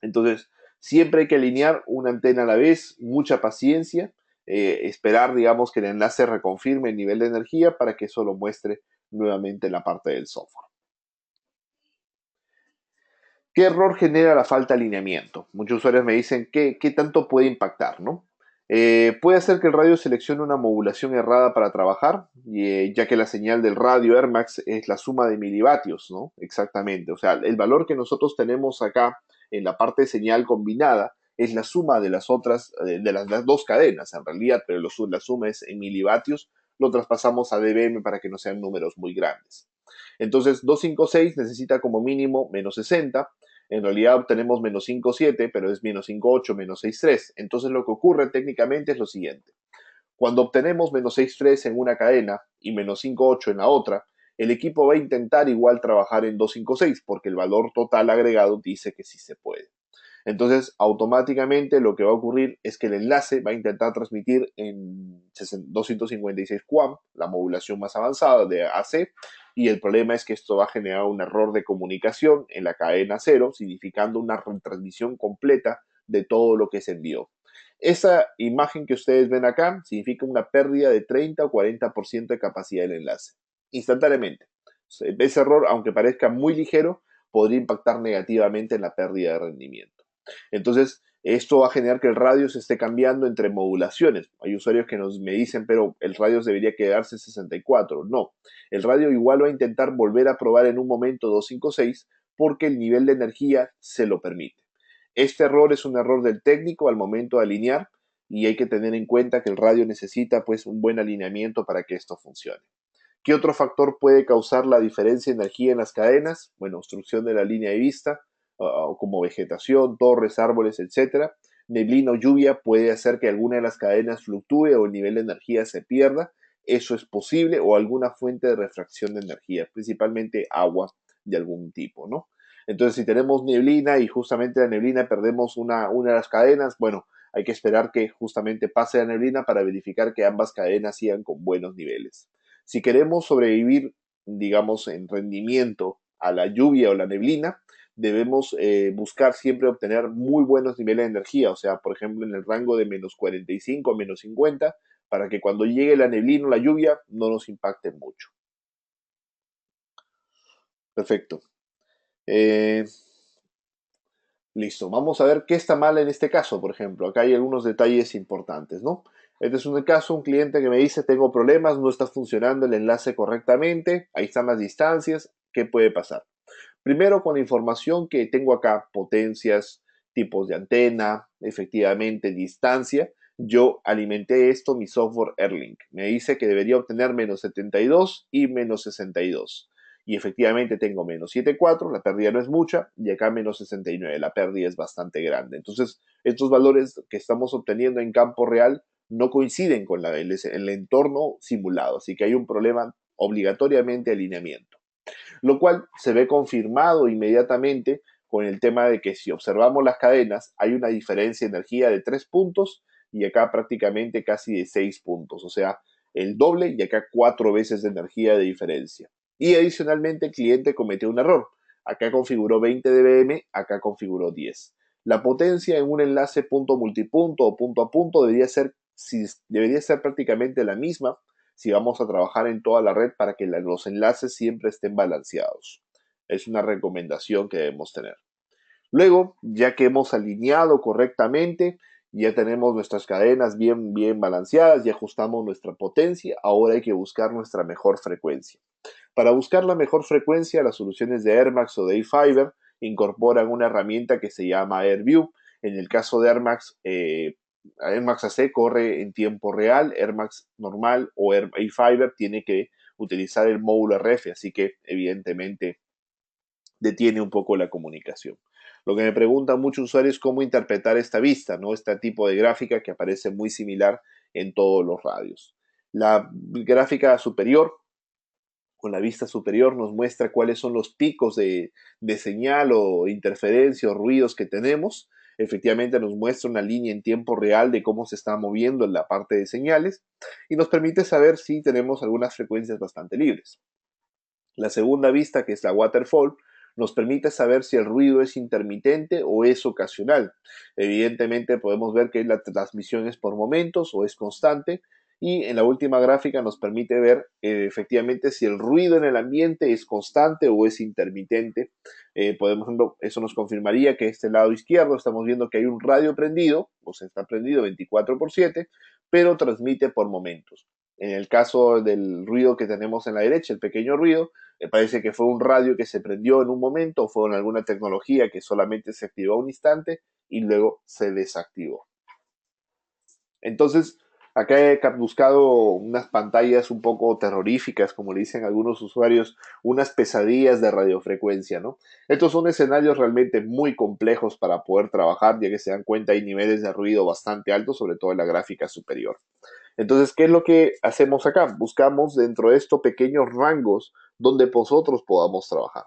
Entonces, siempre hay que alinear una antena a la vez, mucha paciencia, esperar, digamos, que el enlace reconfirme el nivel de energía para que eso lo muestre nuevamente en la parte del software. ¿Qué error genera la falta de alineamiento? Muchos usuarios me dicen qué tanto puede impactar, ¿no? Puede hacer que el radio seleccione una modulación errada para trabajar, ya que la señal del radio AirMax es la suma de milivatios, ¿no? Exactamente. O sea, el valor que nosotros tenemos acá en la parte de señal combinada es la suma de las otras, de las dos cadenas, en realidad, pero la suma es en milivatios, lo traspasamos a dBm para que no sean números muy grandes. Entonces, 256 necesita como mínimo menos 60. En realidad obtenemos menos 5,7, pero es menos 5,8, menos 6,3. Entonces, lo que ocurre técnicamente es lo siguiente. Cuando obtenemos menos 6,3 en una cadena y menos 5,8 en la otra, el equipo va a intentar igual trabajar en 256 porque el valor total agregado dice que sí se puede. Entonces, automáticamente lo que va a ocurrir es que el enlace va a intentar transmitir en 256 QAM, la modulación más avanzada de AC, y el problema es que esto va a generar un error de comunicación en la cadena cero, significando una retransmisión completa de todo lo que se envió. Esa imagen que ustedes ven acá significa una pérdida de 30 o 40% de capacidad del enlace, instantáneamente. Ese error, aunque parezca muy ligero, podría impactar negativamente en la pérdida de rendimiento. Entonces, esto va a generar que el radio se esté cambiando entre modulaciones. Hay usuarios que me dicen, pero el radio debería quedarse en 64. No, el radio igual va a intentar volver a probar en un momento 256 porque el nivel de energía se lo permite. Este error es un error del técnico al momento de alinear y hay que tener en cuenta que el radio necesita pues un buen alineamiento para que esto funcione. ¿Qué otro factor puede causar la diferencia de energía en las cadenas? Bueno, obstrucción de la línea de vista, como vegetación, torres, árboles, etcétera. Neblina o lluvia puede hacer que alguna de las cadenas fluctúe o el nivel de energía se pierda. Eso es posible, o alguna fuente de refracción de energía, principalmente agua de algún tipo, ¿no? Entonces, si tenemos neblina y justamente la neblina perdemos una de las cadenas, bueno, hay que esperar que justamente pase la neblina para verificar que ambas cadenas sigan con buenos niveles. Si queremos sobrevivir, digamos, en rendimiento a la lluvia o la neblina, debemos buscar siempre obtener muy buenos niveles de energía, o sea, por ejemplo, en el rango de menos 45 a menos 50, para que cuando llegue la neblina o la lluvia no nos impacte mucho. Perfecto. Eh, Listo, vamos a ver qué está mal en este caso, por ejemplo. Acá hay algunos detalles importantes, ¿no? Este es un caso, un cliente que me dice, tengo problemas, no está funcionando el enlace correctamente, ahí están las distancias, ¿qué puede pasar? Primero, con la información que tengo acá, potencias, tipos de antena, efectivamente, distancia, yo alimenté esto, mi software Airlink. Me dice que debería obtener menos 72 y menos 62. Y efectivamente tengo menos 7,4, la pérdida no es mucha, y acá menos 69, la pérdida es bastante grande. Entonces, estos valores que estamos obteniendo en campo real no coinciden con el entorno simulado, así que hay un problema obligatoriamente de alineamiento, lo cual se ve confirmado inmediatamente con el tema de que si observamos las cadenas hay una diferencia de energía de 3 puntos y acá prácticamente casi de 6 puntos, o sea, el doble y acá 4 veces de energía de diferencia. Y adicionalmente el cliente cometió un error. Acá configuró 20 dBm, acá configuró 10. La potencia en un enlace punto multipunto o punto a punto debería ser prácticamente la misma si vamos a trabajar en toda la red para que los enlaces siempre estén balanceados. Es una recomendación que debemos tener. Luego, ya que hemos alineado correctamente, ya tenemos nuestras cadenas bien balanceadas y ajustamos nuestra potencia, ahora hay que buscar nuestra mejor frecuencia. Para buscar la mejor frecuencia, las soluciones de AirMax o de iFiber incorporan una herramienta que se llama AirView. En el caso de AirMax, AirMax AC corre en tiempo real, AirMax normal o iFiber tiene que utilizar el módulo RF, así que evidentemente detiene un poco la comunicación. Lo que me preguntan muchos usuarios es cómo interpretar esta vista, ¿no? Este tipo de gráfica que aparece muy similar en todos los radios. La gráfica superior, con la vista superior, nos muestra cuáles son los picos de señal o interferencia o ruidos que tenemos. Efectivamente nos muestra una línea en tiempo real de cómo se está moviendo en la parte de señales y nos permite saber si tenemos algunas frecuencias bastante libres. La segunda vista, que es la waterfall, nos permite saber si el ruido es intermitente o es ocasional. Evidentemente podemos ver que la transmisión es por momentos o es constante, y en la última gráfica nos permite ver efectivamente si el ruido en el ambiente es constante o es intermitente. Por ejemplo, eso nos confirmaría que este lado izquierdo estamos viendo que hay un radio prendido, o sea, está prendido 24/7, pero transmite por momentos. En el caso del ruido que tenemos en la derecha, el pequeño ruido, me parece que fue un radio que se prendió en un momento o fue en alguna tecnología que solamente se activó un instante y luego se desactivó. Entonces, acá he buscado unas pantallas un poco terroríficas, como le dicen algunos usuarios, unas pesadillas de radiofrecuencia, ¿no? Estos son escenarios realmente muy complejos para poder trabajar, ya que se dan cuenta hay niveles de ruido bastante altos, sobre todo en la gráfica superior. Entonces, ¿qué es lo que hacemos acá? Buscamos dentro de estos pequeños rangos donde nosotros podamos trabajar.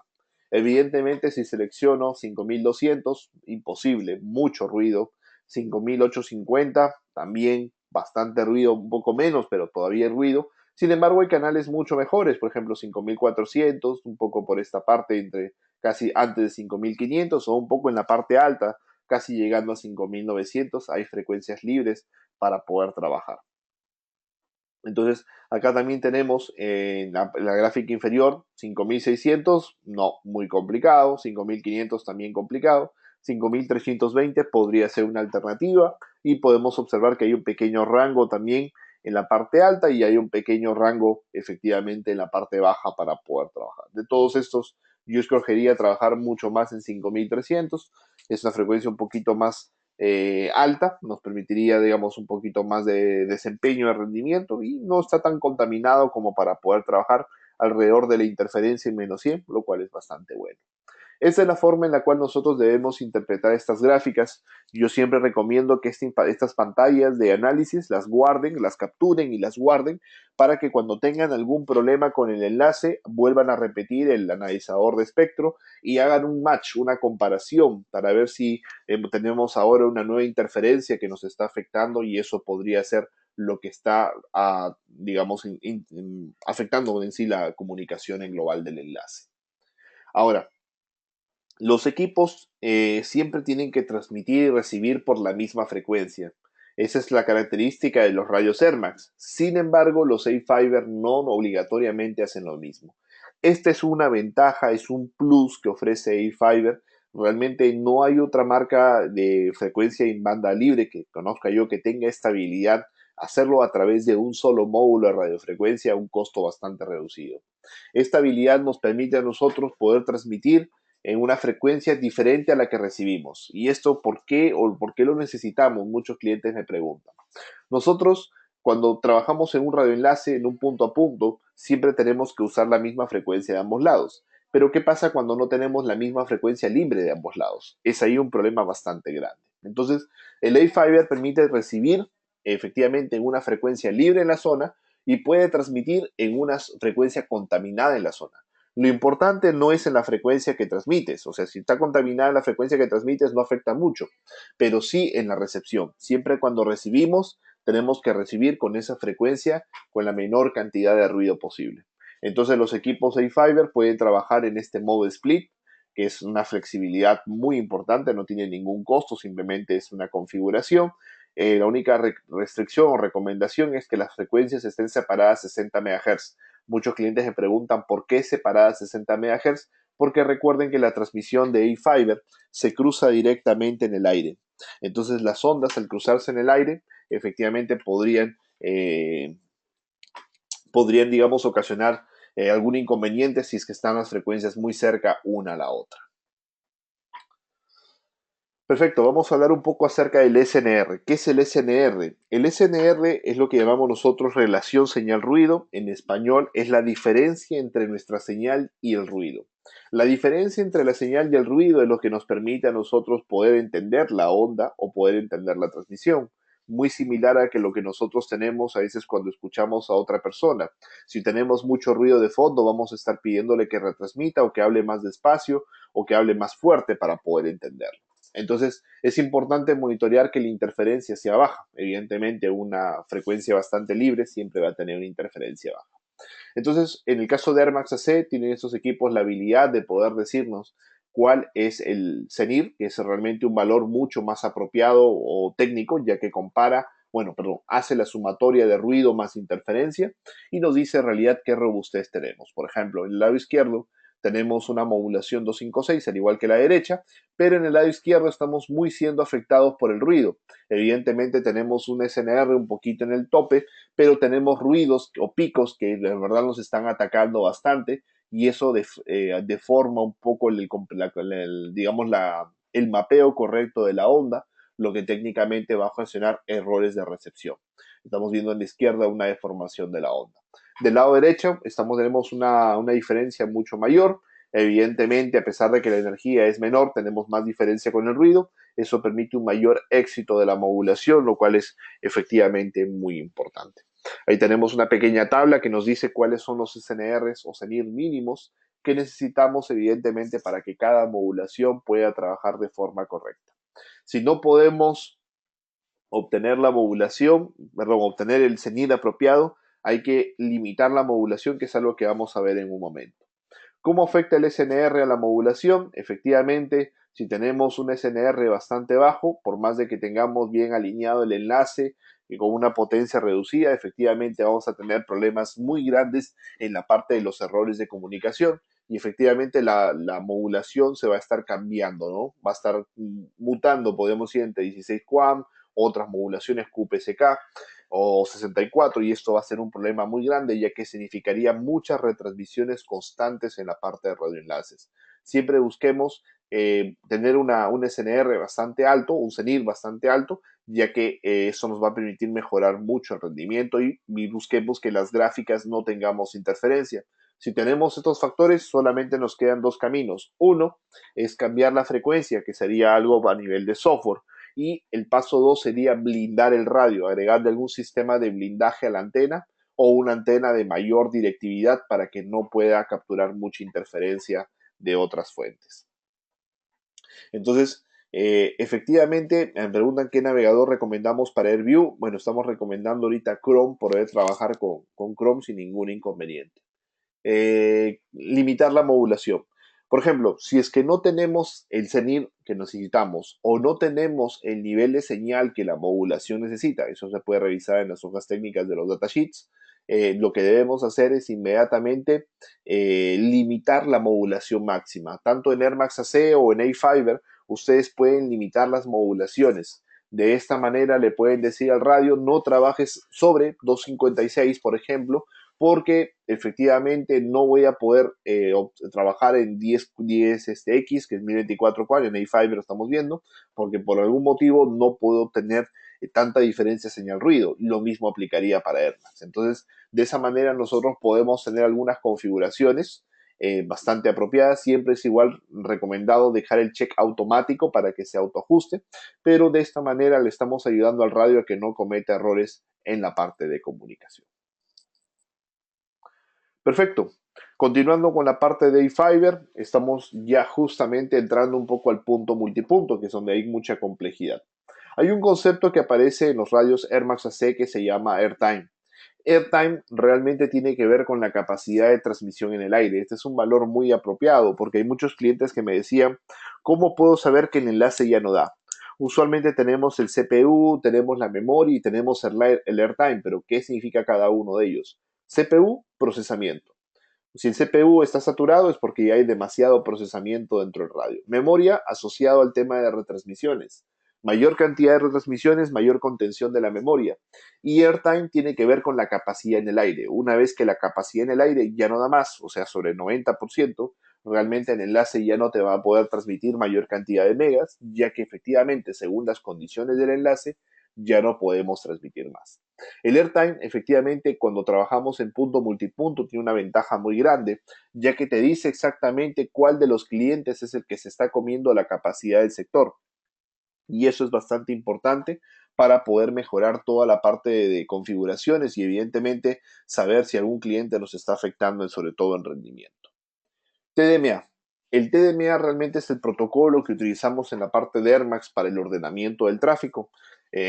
Evidentemente, si selecciono 5200, imposible, mucho ruido. 5850, también bastante ruido, un poco menos, pero todavía hay ruido. Sin embargo, hay canales mucho mejores, por ejemplo, 5400, un poco por esta parte, entre casi antes de 5500 o un poco en la parte alta, casi llegando a 5900. Hay frecuencias libres para poder trabajar. Entonces, acá también tenemos en la gráfica inferior 5600, no, muy complicado, 5500 también complicado, 5320 podría ser una alternativa y podemos observar que hay un pequeño rango también en la parte alta y hay un pequeño rango efectivamente en la parte baja para poder trabajar. De todos estos, yo escogería trabajar mucho más en 5300, es una frecuencia un poquito más alta, nos permitiría, digamos, un poquito más de desempeño de rendimiento y no está tan contaminado como para poder trabajar alrededor de la interferencia en -100, lo cual es bastante bueno. Esa es la forma en la cual nosotros debemos interpretar estas gráficas. Yo siempre recomiendo que estas pantallas de análisis las guarden, las capturen y las guarden para que cuando tengan algún problema con el enlace vuelvan a repetir el analizador de espectro y hagan un match, una comparación para ver si tenemos ahora una nueva interferencia que nos está afectando y eso podría ser lo que está, digamos, afectando en sí la comunicación en global del enlace. Ahora, los equipos siempre tienen que transmitir y recibir por la misma frecuencia. Esa es la característica de los rayos Airmax. Sin embargo, los A-Fiber no obligatoriamente hacen lo mismo. Esta es una ventaja, es un plus que ofrece A-Fiber. Realmente no hay otra marca de frecuencia en banda libre que conozca yo que tenga estabilidad. Hacerlo a través de un solo módulo de radiofrecuencia a un costo bastante reducido. Esta habilidad nos permite a nosotros poder transmitir en una frecuencia diferente a la que recibimos. ¿Y esto por qué o por qué lo necesitamos? Muchos clientes me preguntan. Nosotros, cuando trabajamos en un radioenlace, en un punto a punto, siempre tenemos que usar la misma frecuencia de ambos lados. Pero ¿qué pasa cuando no tenemos la misma frecuencia libre de ambos lados? Es ahí un problema bastante grande. Entonces, el A-Fiber permite recibir efectivamente en una frecuencia libre en la zona y puede transmitir en una frecuencia contaminada en la zona. Lo importante no es en la frecuencia que transmites, o sea, si está contaminada la frecuencia que transmites no afecta mucho, pero sí en la recepción. Siempre cuando recibimos, tenemos que recibir con esa frecuencia con la menor cantidad de ruido posible. Entonces los equipos A-Fiber pueden trabajar en este modo split, que es una flexibilidad muy importante, no tiene ningún costo, simplemente es una configuración. La única restricción o recomendación es que las frecuencias estén separadas 60 MHz. Muchos clientes me preguntan por qué separadas 60 MHz, porque recuerden que la transmisión de A-Fiber se cruza directamente en el aire. Entonces las ondas al cruzarse en el aire efectivamente podrían digamos, ocasionar algún inconveniente si es que están las frecuencias muy cerca una a la otra. Perfecto, vamos a hablar un poco acerca del SNR. ¿Qué es el SNR? El SNR es lo que llamamos nosotros relación señal-ruido. En español es la diferencia entre nuestra señal y el ruido. La diferencia entre la señal y el ruido es lo que nos permite a nosotros poder entender la onda o poder entender la transmisión. Muy similar a que lo que nosotros tenemos a veces cuando escuchamos a otra persona. Si tenemos mucho ruido de fondo, vamos a estar pidiéndole que retransmita o que hable más despacio o que hable más fuerte para poder entenderlo. Entonces, es importante monitorear que la interferencia sea baja. Evidentemente, una frecuencia bastante libre siempre va a tener una interferencia baja. Entonces, en el caso de Airmax AC, tienen estos equipos la habilidad de poder decirnos cuál es el CENIR, que es realmente un valor mucho más apropiado o técnico, ya que hace la sumatoria de ruido más interferencia y nos dice en realidad qué robustez tenemos. Por ejemplo, en el lado izquierdo tenemos una modulación 256, al igual que la derecha, pero en el lado izquierdo estamos muy siendo afectados por el ruido. Evidentemente tenemos un SNR un poquito en el tope, pero tenemos ruidos o picos que de verdad nos están atacando bastante y eso deforma un poco el mapeo correcto de la onda, lo que técnicamente va a ocasionar errores de recepción. Estamos viendo en la izquierda una deformación de la onda. Del lado derecho tenemos una diferencia mucho mayor. Evidentemente, a pesar de que la energía es menor, tenemos más diferencia con el ruido. Eso permite un mayor éxito de la modulación, lo cual es efectivamente muy importante. Ahí tenemos una pequeña tabla que nos dice cuáles son los SNRs o CENIR mínimos que necesitamos evidentemente para que cada modulación pueda trabajar de forma correcta. Si no podemos obtener el CENIR apropiado, hay que limitar la modulación, que es algo que vamos a ver en un momento. ¿Cómo afecta el SNR a la modulación? Efectivamente, si tenemos un SNR bastante bajo, por más de que tengamos bien alineado el enlace y con una potencia reducida, efectivamente vamos a tener problemas muy grandes en la parte de los errores de comunicación y efectivamente la modulación se va a estar cambiando, ¿no? Va a estar mutando, podemos ir entre 16 QAM, otras modulaciones QPSK o 64 y esto va a ser un problema muy grande ya que significaría muchas retransmisiones constantes en la parte de radioenlaces. Siempre busquemos tener un SNR bastante alto, un CENIR bastante alto, ya que eso nos va a permitir mejorar mucho el rendimiento y busquemos que las gráficas no tengamos interferencia. Si tenemos estos factores, solamente nos quedan dos caminos. Uno es cambiar la frecuencia, que sería algo a nivel de software. Y el paso 2 sería blindar el radio, agregarle algún sistema de blindaje a la antena o una antena de mayor directividad para que no pueda capturar mucha interferencia de otras fuentes. Entonces, efectivamente, me preguntan qué navegador recomendamos para AirView. Bueno, estamos recomendando ahorita Chrome, poder trabajar con Chrome sin ningún inconveniente. Limitar la modulación. Por ejemplo, si es que no tenemos el CENIR que necesitamos o no tenemos el nivel de señal que la modulación necesita, eso se puede revisar en las hojas técnicas de los datasheets, lo que debemos hacer es inmediatamente limitar la modulación máxima. Tanto en AirMax AC o en A-Fiber, ustedes pueden limitar las modulaciones. De esta manera le pueden decir al radio, no trabajes sobre 256, por ejemplo, porque efectivamente no voy a poder trabajar en 10X, que es 1024 cual, en A-Fiber estamos viendo, porque por algún motivo no puedo tener tanta diferencia señal-ruido. Lo mismo aplicaría para AirMax. Entonces, de esa manera nosotros podemos tener algunas configuraciones bastante apropiadas. Siempre es igual recomendado dejar el check automático para que se autoajuste, pero de esta manera le estamos ayudando al radio a que no cometa errores en la parte de comunicación. Perfecto. Continuando con la parte de A-Fiber, estamos ya justamente entrando un poco al punto multipunto, que es donde hay mucha complejidad. Hay un concepto que aparece en los radios AirMax AC que se llama Airtime. Airtime realmente tiene que ver con la capacidad de transmisión en el aire. Este es un valor muy apropiado porque hay muchos clientes que me decían, ¿cómo puedo saber que el enlace ya no da? Usualmente tenemos el CPU, tenemos la memoria y tenemos el Airtime, pero ¿qué significa cada uno de ellos? CPU, procesamiento. Si el CPU está saturado es porque ya hay demasiado procesamiento dentro del radio. Memoria asociado al tema de retransmisiones. Mayor cantidad de retransmisiones, mayor contención de la memoria. Y airtime tiene que ver con la capacidad en el aire. Una vez que la capacidad en el aire ya no da más, o sea, sobre el 90%, realmente el enlace ya no te va a poder transmitir mayor cantidad de megas, ya que efectivamente, según las condiciones del enlace, ya no podemos transmitir más. El airtime, efectivamente, cuando trabajamos en punto multipunto, tiene una ventaja muy grande, ya que te dice exactamente cuál de los clientes es el que se está comiendo la capacidad del sector. Y eso es bastante importante para poder mejorar toda la parte de configuraciones y evidentemente saber si algún cliente nos está afectando, sobre todo en rendimiento. TDMA. El TDMA realmente es el protocolo que utilizamos en la parte de AirMax para el ordenamiento del tráfico.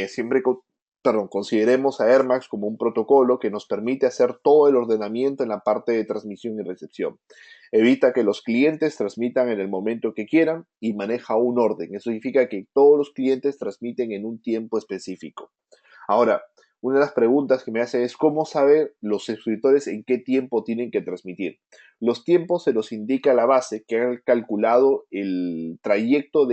Siempre consideremos a AirMax como un protocolo que nos permite hacer todo el ordenamiento en la parte de transmisión y recepción. Evita que los clientes transmitan en el momento que quieran y maneja un orden. Eso significa que todos los clientes transmiten en un tiempo específico. Ahora, una de las preguntas que me hacen es cómo saber los suscriptores en qué tiempo tienen que transmitir. Los tiempos se los indica la base que ha calculado el trayecto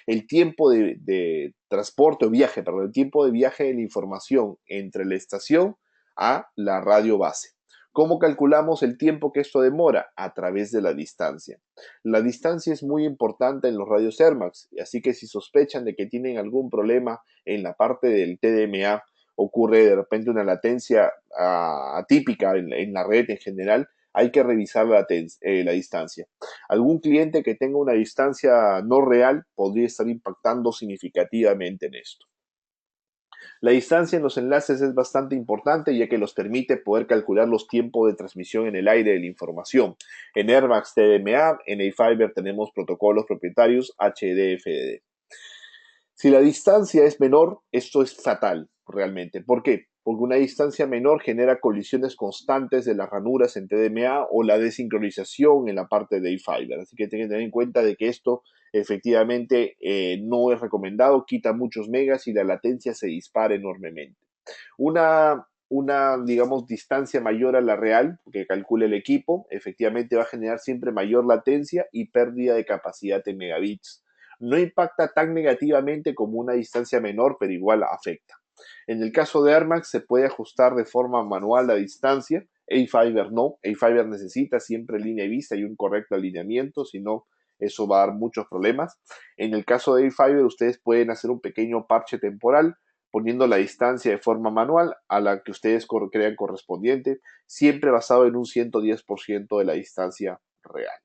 el tiempo de transporte o viaje, perdón, el tiempo de viaje de la información entre la estación a la radio base. ¿Cómo calculamos el tiempo que esto demora? A través de la distancia. La distancia es muy importante en los radios AirMax, así que si sospechan de que tienen algún problema en la parte del TDMA, ocurre de repente una latencia atípica en la red en general, hay que revisar la distancia. Algún cliente que tenga una distancia no real podría estar impactando significativamente en esto. La distancia en los enlaces es bastante importante ya que los permite poder calcular los tiempos de transmisión en el aire de la información. En AirMax TDMA, en A-Fiber tenemos protocolos propietarios HDFDD. Si la distancia es menor, esto es fatal realmente. ¿Por qué? Porque una distancia menor genera colisiones constantes de las ranuras en TDMA o la desincronización en la parte de A-Fiber. Así que tienen que tener en cuenta de que esto efectivamente no es recomendado, quita muchos megas y la latencia se dispara enormemente. Una, digamos, distancia mayor a la real, que calcule el equipo, efectivamente va a generar siempre mayor latencia y pérdida de capacidad en megabits. No impacta tan negativamente como una distancia menor, pero igual afecta. En el caso de AirMax se puede ajustar de forma manual la distancia, A-Fiber no, A-Fiber necesita siempre línea de vista y un correcto alineamiento, si no eso va a dar muchos problemas. En el caso de Airfiber, ustedes pueden hacer un pequeño parche temporal poniendo la distancia de forma manual a la que ustedes crean correspondiente, siempre basado en un 110% de la distancia real.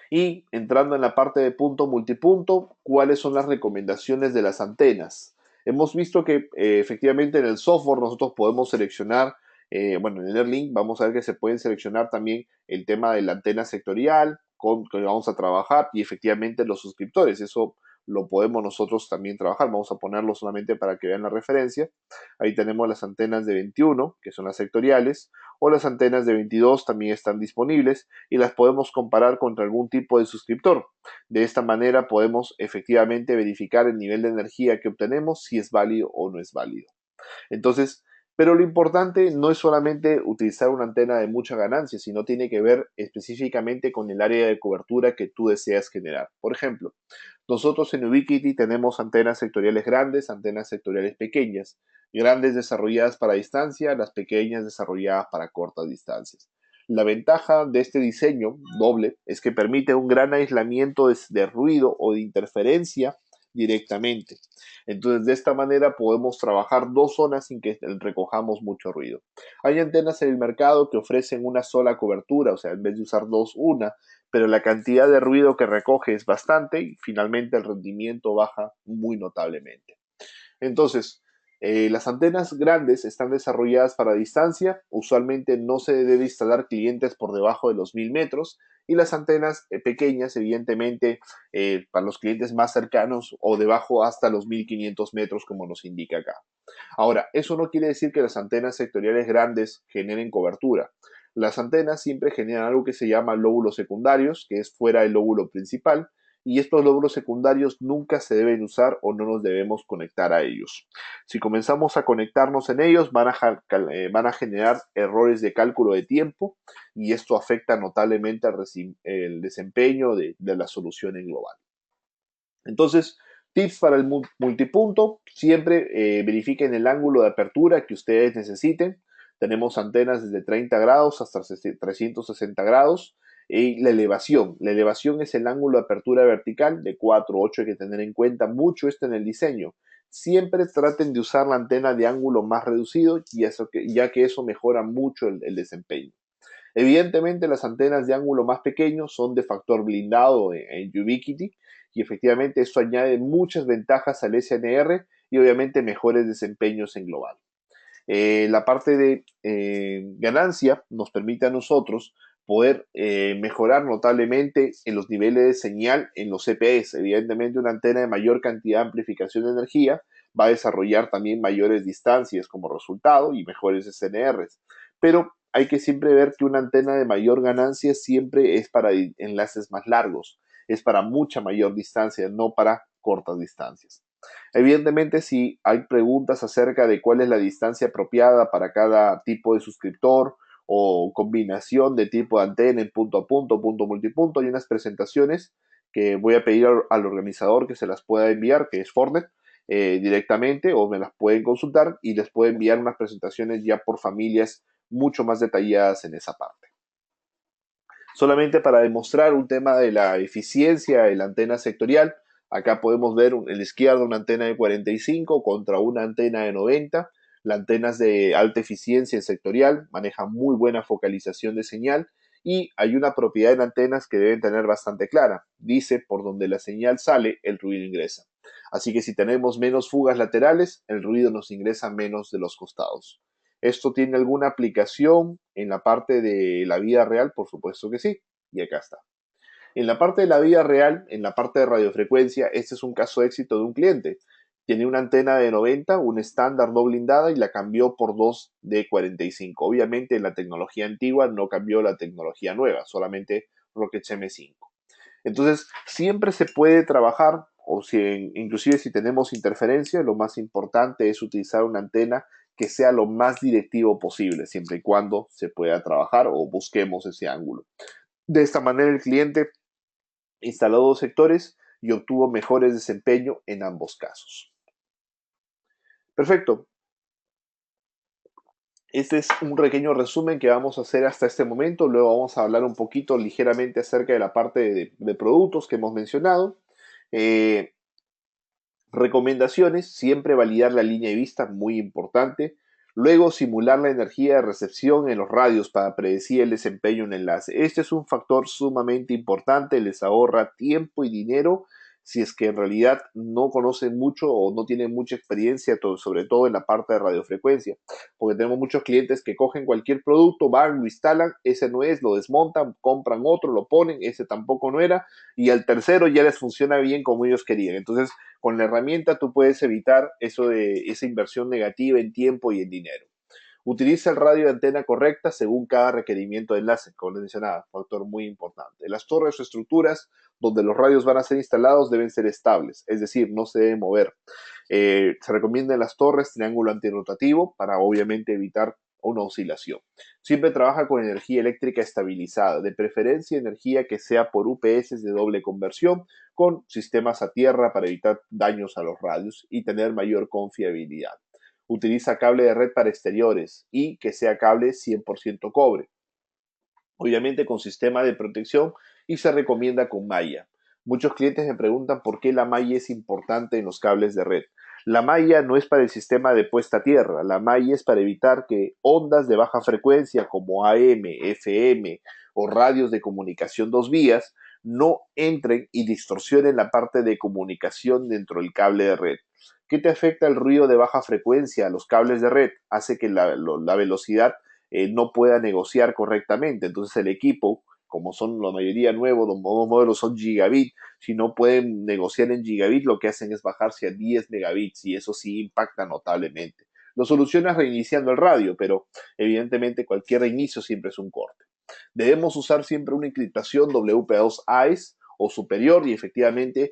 Y entrando en la parte de punto multipunto, ¿cuáles son las recomendaciones de las antenas? Hemos visto que efectivamente en el software nosotros podemos seleccionar, bueno, en Airlink vamos a ver que se pueden seleccionar también el tema de la antena sectorial con que vamos a trabajar y efectivamente los suscriptores. Eso lo podemos nosotros también trabajar. Vamos a ponerlo solamente para que vean la referencia. Ahí tenemos las antenas de 21, que son las sectoriales, o las antenas de 22 también están disponibles y las podemos comparar contra algún tipo de suscriptor. De esta manera podemos efectivamente verificar el nivel de energía que obtenemos, si es válido o no es válido. Entonces, pero lo importante no es solamente utilizar una antena de mucha ganancia, sino tiene que ver específicamente con el área de cobertura que tú deseas generar. Por ejemplo, nosotros en Ubiquiti tenemos antenas sectoriales grandes, antenas sectoriales pequeñas, grandes desarrolladas para distancia, las pequeñas desarrolladas para cortas distancias. La ventaja de este diseño doble es que permite un gran aislamiento de ruido o de interferencia directamente. Entonces, de esta manera podemos trabajar dos zonas sin que recojamos mucho ruido. Hay antenas en el mercado que ofrecen una sola cobertura, o sea, en vez de usar dos, una, pero la cantidad de ruido que recoge es bastante y finalmente el rendimiento baja muy notablemente. Entonces, las antenas grandes están desarrolladas para distancia, usualmente no se debe instalar clientes por debajo de los 1000 metros y las antenas pequeñas, evidentemente, para los clientes más cercanos o debajo hasta los 1500 metros, como nos indica acá. Ahora, eso no quiere decir que las antenas sectoriales grandes generen cobertura. Las antenas siempre generan algo que se llama lóbulos secundarios, que es fuera del lóbulo principal, y estos lóbulos secundarios nunca se deben usar o no nos debemos conectar a ellos. Si comenzamos a conectarnos en ellos, van a generar errores de cálculo de tiempo y esto afecta notablemente el desempeño de la solución en global. Entonces, tips para el multipunto, siempre verifiquen el ángulo de apertura que ustedes necesiten. Tenemos antenas desde 30 grados hasta 360 grados. Y la elevación. La elevación es el ángulo de apertura vertical de 4 8. Hay que tener en cuenta mucho esto en el diseño. Siempre traten de usar la antena de ángulo más reducido, ya que eso mejora mucho el desempeño. Evidentemente, las antenas de ángulo más pequeño son de factor blindado en Ubiquiti y efectivamente esto añade muchas ventajas al SNR y obviamente mejores desempeños en global. La parte de ganancia nos permite a nosotros poder mejorar notablemente en los niveles de señal en los CPS. Evidentemente, una antena de mayor cantidad de amplificación de energía va a desarrollar también mayores distancias como resultado y mejores SNRs. Pero hay que siempre ver que una antena de mayor ganancia siempre es para enlaces más largos, es para mucha mayor distancia, no para cortas distancias. Evidentemente, si hay preguntas acerca de cuál es la distancia apropiada para cada tipo de suscriptor o combinación de tipo de antena en punto a punto multipunto, hay unas presentaciones que voy a pedir al organizador que se las pueda enviar, que es Fortnet, directamente, o me las pueden consultar y les puedo enviar unas presentaciones ya por familias mucho más detalladas en esa parte. Solamente para demostrar un tema de la eficiencia de la antena sectorial, acá podemos ver en la izquierda una antena de 45 contra una antena de 90. Las antenas de alta eficiencia en sectorial manejan muy buena focalización de señal y hay una propiedad en antenas que deben tener bastante clara. Dice, por donde la señal sale, el ruido ingresa. Así que si tenemos menos fugas laterales, el ruido nos ingresa menos de los costados. ¿Esto tiene alguna aplicación en la parte de la vida real? Por supuesto que sí. Y acá está. En la parte de la vida real, en la parte de radiofrecuencia, este es un caso de éxito de un cliente. Tiene una antena de 90, un estándar no blindada y la cambió por dos de 45. Obviamente en la tecnología antigua no cambió la tecnología nueva, solamente Rocket M5. Entonces, siempre se puede trabajar, o si, inclusive si tenemos interferencia, lo más importante es utilizar una antena que sea lo más directivo posible, siempre y cuando se pueda trabajar o busquemos ese ángulo. De esta manera, el cliente instaló dos sectores y obtuvo mejores desempeño en ambos casos. Perfecto. Este es un pequeño resumen que vamos a hacer hasta este momento. Luego vamos a hablar un poquito ligeramente acerca de la parte de productos que hemos mencionado. Eh, Recomendaciones, siempre validar la línea de vista, muy importante. Luego, simular la energía de recepción en los radios para predecir el desempeño en enlace. Este es un factor sumamente importante, les ahorra tiempo y dinero si es que en realidad no conocen mucho o no tienen mucha experiencia, sobre todo en la parte de radiofrecuencia, porque tenemos muchos clientes que cogen cualquier producto, van, lo instalan, ese no es, lo desmontan, compran otro, lo ponen, ese tampoco no era, y al tercero ya les funciona bien como ellos querían. Entonces, con la herramienta tú puedes evitar eso de esa inversión negativa en tiempo y en dinero. Utiliza el radio de antena correcta según cada requerimiento de enlace, como les mencionaba, factor muy importante. Las torres o estructuras donde los radios van a ser instalados deben ser estables, es decir, no se deben mover. Se recomiendan las torres triángulo antirrotativo para obviamente evitar una oscilación. Siempre trabaja con energía eléctrica estabilizada, de preferencia energía que sea por UPS de doble conversión, con sistemas a tierra para evitar daños a los radios y tener mayor confiabilidad. Utiliza cable de red para exteriores y que sea cable 100% cobre, obviamente con sistema de protección, y se recomienda con malla. Muchos clientes me preguntan por qué la malla es importante en los cables de red. La malla no es para el sistema de puesta a tierra, la malla es para evitar que ondas de baja frecuencia como AM, FM o radios de comunicación dos vías no entren y distorsionen la parte de comunicación dentro del cable de red. ¿Qué te afecta el ruido de baja frecuencia a los cables de red? Hace que la velocidad no pueda negociar correctamente. Entonces el equipo, como son la mayoría nuevos, los nuevos modelos son gigabit, si no pueden negociar en gigabit, lo que hacen es bajarse a 10 megabits y eso sí impacta notablemente. Lo solucionas reiniciando el radio, pero evidentemente cualquier reinicio siempre es un corte. Debemos usar siempre una encriptación WPA2 ICE o superior y efectivamente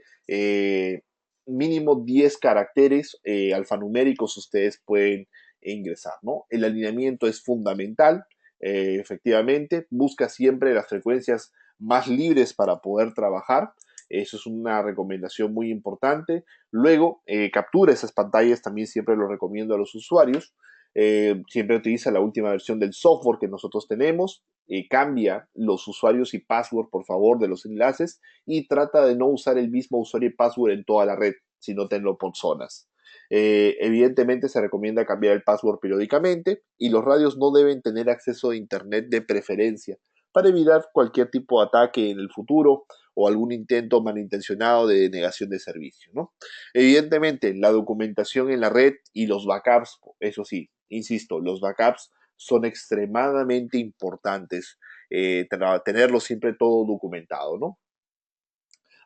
mínimo 10 caracteres alfanuméricos ustedes pueden ingresar, ¿no? El alineamiento es fundamental, efectivamente, busca siempre las frecuencias más libres para poder trabajar. Eso es una recomendación muy importante. Luego, captura esas pantallas, también siempre lo recomiendo a los usuarios. Siempre utiliza la última versión del software que nosotros tenemos. Cambia los usuarios y password, por favor, de los enlaces y trata de no usar el mismo usuario y password en toda la red, sino tenlo por zonas. Evidentemente se recomienda cambiar el password periódicamente y los radios no deben tener acceso a Internet de preferencia para evitar cualquier tipo de ataque en el futuro o algún intento malintencionado de negación de servicio, ¿no? Evidentemente, la documentación en la red y los backups, eso sí, insisto, los backups son extremadamente importantes, tenerlo siempre todo documentado, ¿no?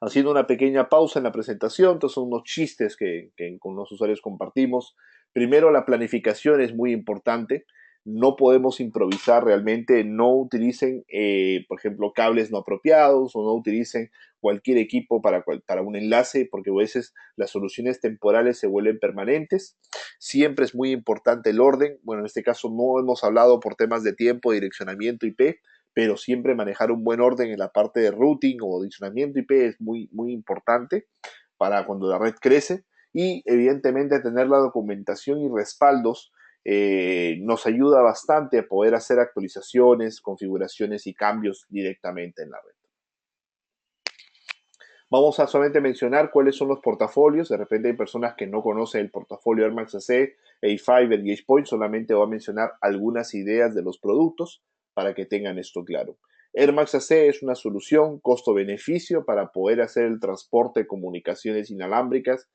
Haciendo una pequeña pausa en la presentación. Estos son unos chistes que con los usuarios compartimos. Primero, la planificación es muy importante. No podemos improvisar realmente. No utilicen, por ejemplo, cables no apropiados o no utilicen cualquier equipo para un enlace, porque a veces las soluciones temporales se vuelven permanentes. Siempre es muy importante el orden. Bueno, en este caso no hemos hablado por temas de tiempo, direccionamiento IP, pero siempre manejar un buen orden en la parte de routing o adicionamiento IP es muy, muy importante para cuando la red crece, y evidentemente tener la documentación y respaldos nos ayuda bastante a poder hacer actualizaciones, configuraciones y cambios directamente en la red. Vamos a solamente mencionar cuáles son los portafolios. De repente hay personas que no conocen el portafolio Air Max AC, A5, Engage Point. Solamente voy a mencionar algunas ideas de los productos para que tengan esto claro. Air Max AC es una solución costo-beneficio para poder hacer el transporte de comunicaciones inalámbricas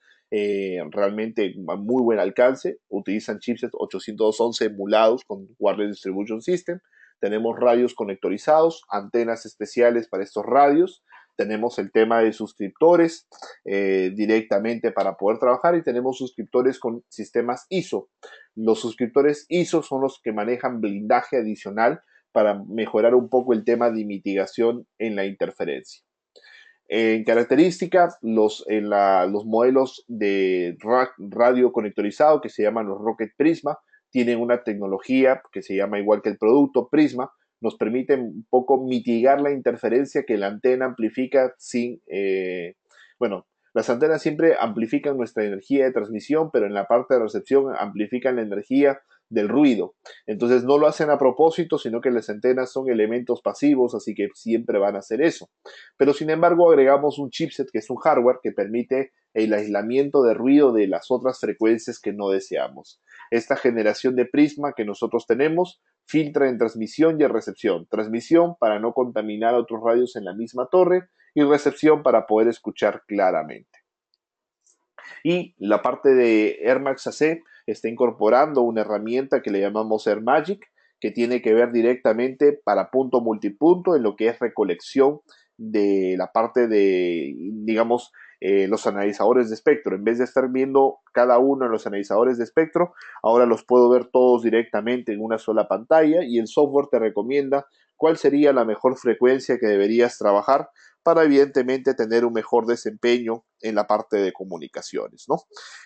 realmente a muy buen alcance. Utilizan chipsets 811 emulados con Wireless Distribution System. Tenemos radios conectorizados, antenas especiales para estos radios. Tenemos el tema de suscriptores directamente para poder trabajar, y tenemos suscriptores con sistemas ISO. Los suscriptores ISO son los que manejan blindaje adicional para mejorar un poco el tema de mitigación en la interferencia. En características, los modelos de radio conectorizado que se llaman los Rocket Prisma tienen una tecnología que se llama igual que el producto Prisma, nos permite un poco mitigar la interferencia que la antena amplifica sin, bueno, las antenas siempre amplifican nuestra energía de transmisión, pero en la parte de recepción amplifican la energía del ruido. Entonces no lo hacen a propósito, sino que las antenas son elementos pasivos, así que siempre van a hacer eso. Pero sin embargo agregamos un chipset que es un hardware que permite el aislamiento de ruido de las otras frecuencias que no deseamos. Esta generación de prisma que nosotros tenemos filtra en transmisión y en recepción. Transmisión para no contaminar a otros radios en la misma torre y recepción para poder escuchar claramente. Y la parte de Air Max AC está incorporando una herramienta que le llamamos Air Magic, que tiene que ver directamente para punto multipunto en lo que es recolección de la parte de, digamos, los analizadores de espectro. En vez de estar viendo cada uno de los analizadores de espectro, ahora los puedo ver todos directamente en una sola pantalla y el software te recomienda cuál sería la mejor frecuencia que deberías trabajar para evidentemente tener un mejor desempeño en la parte de comunicaciones, ¿no?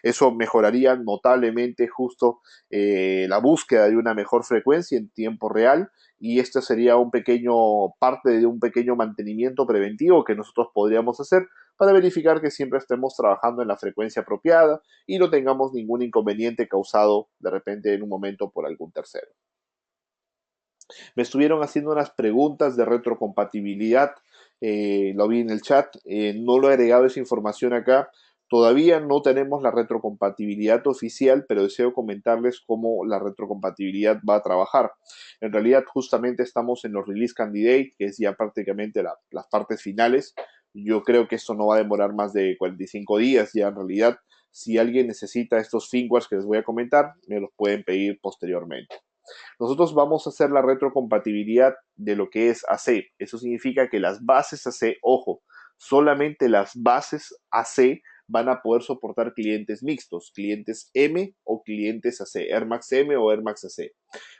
Eso mejoraría notablemente justo la búsqueda de una mejor frecuencia en tiempo real y esto sería un pequeño parte de un pequeño mantenimiento preventivo que nosotros podríamos hacer para verificar que siempre estemos trabajando en la frecuencia apropiada y no tengamos ningún inconveniente causado de repente en un momento por algún tercero. Me estuvieron haciendo unas preguntas de retrocompatibilidad, lo vi en el chat, no lo he agregado esa información acá. Todavía no tenemos la retrocompatibilidad oficial, pero deseo comentarles cómo la retrocompatibilidad va a trabajar. En realidad, justamente estamos en los release candidate, que es ya prácticamente las partes finales. Yo creo que esto no va a demorar más de 45 días ya en realidad. Si alguien necesita estos firmwares que les voy a comentar, me los pueden pedir posteriormente. Nosotros vamos a hacer la retrocompatibilidad de lo que es AC. Eso significa que las bases AC, ojo, solamente las bases AC van a poder soportar clientes mixtos, clientes M o clientes AC, Air Max M o Air Max AC.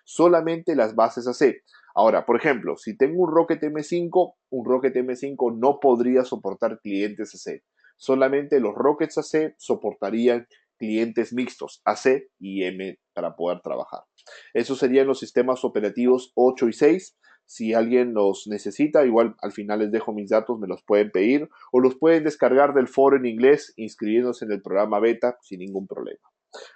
Solamente las bases AC. Ahora, por ejemplo, si tengo un Rocket M5, un Rocket M5 no podría soportar clientes AC. Solamente los Rockets AC soportarían clientes mixtos, AC y M, para poder trabajar. Esos serían los sistemas operativos 8 y 6. Si alguien los necesita, igual al final les dejo mis datos, me los pueden pedir o los pueden descargar del foro en inglés inscribiéndose en el programa beta sin ningún problema.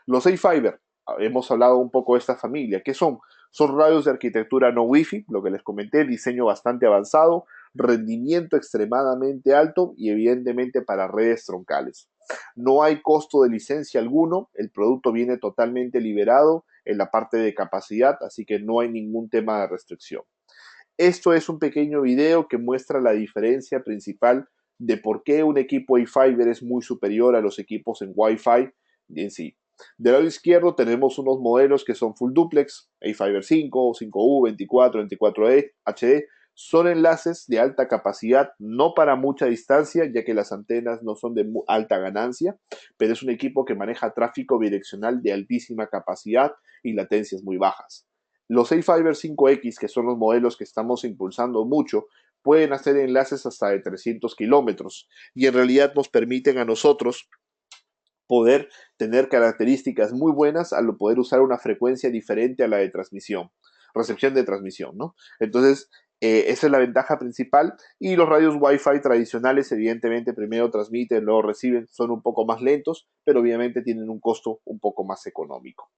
Los A-Fiber, hemos hablado un poco de esta familia. ¿Qué son? Son radios de arquitectura no Wi-Fi, lo que les comenté, diseño bastante avanzado, rendimiento extremadamente alto y evidentemente para redes troncales. No hay costo de licencia alguno, el producto viene totalmente liberado en la parte de capacidad, así que no hay ningún tema de restricción. Esto es un pequeño video que muestra la diferencia principal de por qué un equipo A-Fiber es muy superior a los equipos en Wi-Fi en sí. Del lado izquierdo tenemos unos modelos que son full duplex, A-Fiber 5, 5U, 24, 24E, HD. Son enlaces de alta capacidad, no para mucha distancia, ya que las antenas no son de alta ganancia, pero es un equipo que maneja tráfico bidireccional de altísima capacidad y latencias muy bajas. Los A-Fiber 5X, que son los modelos que estamos impulsando mucho, pueden hacer enlaces hasta de 300 kilómetros y en realidad nos permiten a nosotros poder tener características muy buenas al poder usar una frecuencia diferente a la de transmisión, recepción de transmisión, ¿no? Entonces, esa es la ventaja principal y los radios Wi-Fi tradicionales evidentemente primero transmiten, luego reciben, son un poco más lentos, pero obviamente tienen un costo un poco más económico.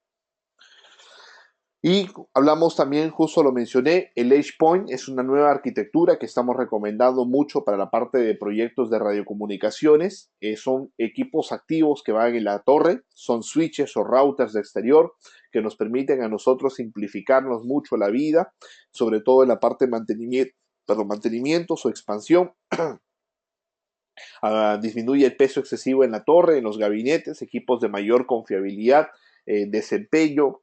Y hablamos también, justo lo mencioné, el H-Point es una nueva arquitectura que estamos recomendando mucho para la parte de proyectos de radiocomunicaciones. Son equipos activos que van en la torre, son switches o routers de exterior que nos permiten a nosotros simplificarnos mucho la vida, sobre todo en la parte de mantenimientos o expansión. Disminuye el peso excesivo en la torre, en los gabinetes, equipos de mayor confiabilidad, desempeño.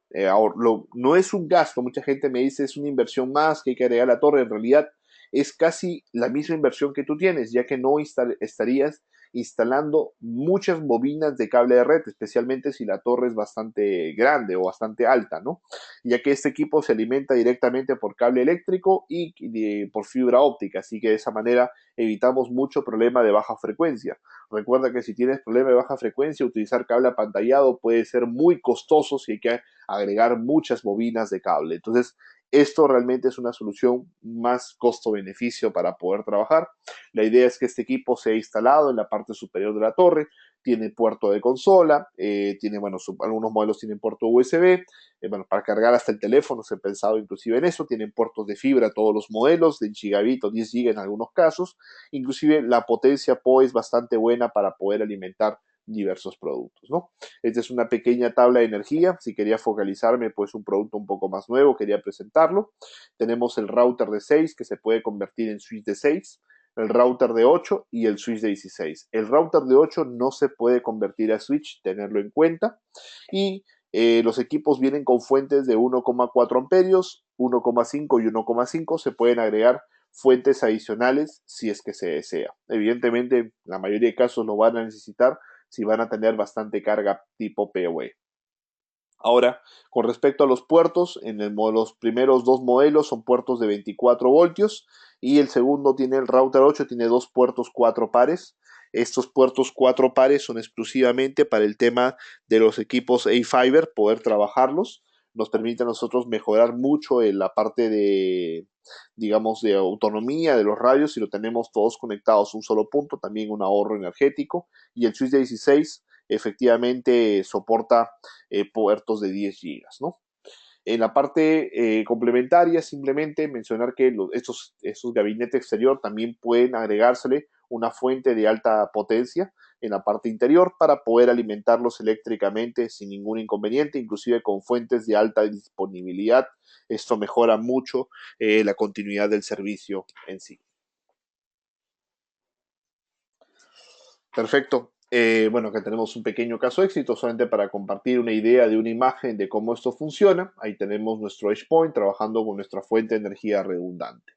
No es un gasto, mucha gente me dice es una inversión más que hay que agregar a la torre. En realidad es casi la misma inversión que tú tienes, ya que no estarías instalando muchas bobinas de cable de red, especialmente si la torre es bastante grande o bastante alta, ¿no? Ya que este equipo se alimenta directamente por cable eléctrico y por fibra óptica, así que de esa manera evitamos mucho problema de baja frecuencia. Recuerda que si tienes problema de baja frecuencia, utilizar cable apantallado puede ser muy costoso si hay que agregar muchas bobinas de cable. Entonces, esto realmente es una solución más costo-beneficio para poder trabajar. La idea es que este equipo sea instalado en la parte superior de la torre, tiene puerto de consola, tiene, bueno, algunos modelos tienen puerto USB, bueno, para cargar hasta el teléfono se ha pensado inclusive en eso, tienen puertos de fibra todos los modelos, de gigabit o 10 GB en algunos casos, inclusive la potencia PoE es bastante buena para poder alimentar diversos productos, ¿no? Esta es una pequeña tabla de energía, si quería focalizarme, pues un producto un poco más nuevo, quería presentarlo. Tenemos el router de 6 que se puede convertir en switch de 6, el router de 8 y el switch de 16. El router de 8 no se puede convertir a switch, tenerlo en cuenta. Y los equipos vienen con fuentes de 1,4 amperios, 1,5 y 1,5. Se pueden agregar fuentes adicionales si es que se desea. Evidentemente, la mayoría de casos lo van a necesitar si van a tener bastante carga tipo PoE. Ahora, con respecto a los puertos, los primeros dos modelos son puertos de 24 voltios y el segundo tiene el router 8, tiene dos puertos 4 pares. Estos puertos 4 pares son exclusivamente para el tema de los equipos A-Fiber, poder trabajarlos. Nos permite a nosotros mejorar mucho en la parte de, digamos, de autonomía de los radios si lo tenemos todos conectados a un solo punto, también un ahorro energético. Y el switch de 16 efectivamente soporta puertos de 10 gigas, ¿no? En la parte complementaria, simplemente mencionar que estos gabinetes exterior también pueden agregársele una fuente de alta potencia en la parte interior para poder alimentarlos eléctricamente sin ningún inconveniente, inclusive con fuentes de alta disponibilidad. Esto mejora mucho la continuidad del servicio en sí. Perfecto. Bueno, acá tenemos un pequeño caso de éxito, solamente para compartir una idea de una imagen de cómo esto funciona. Ahí tenemos nuestro EdgePoint trabajando con nuestra fuente de energía redundante.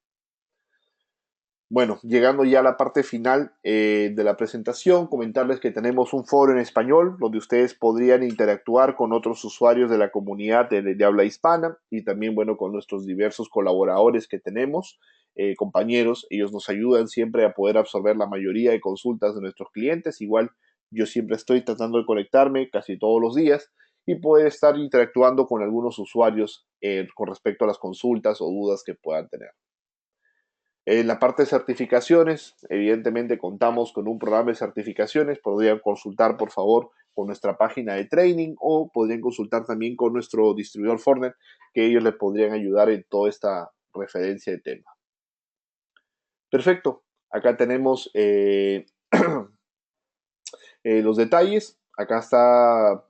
Bueno, llegando ya a la parte final de la presentación, comentarles que tenemos un foro en español donde ustedes podrían interactuar con otros usuarios de la comunidad de habla hispana y también, bueno, con nuestros diversos colaboradores que tenemos, compañeros. Ellos nos ayudan siempre a poder absorber la mayoría de consultas de nuestros clientes. Igual yo siempre estoy tratando de conectarme casi todos los días y poder estar interactuando con algunos usuarios con respecto a las consultas o dudas que puedan tener. En la parte de certificaciones, evidentemente contamos con un programa de certificaciones. Podrían consultar, por favor, con nuestra página de training o podrían consultar también con nuestro distribuidor Fortnite, que ellos les podrían ayudar en toda esta referencia de tema. Perfecto. Acá tenemos los detalles. Acá está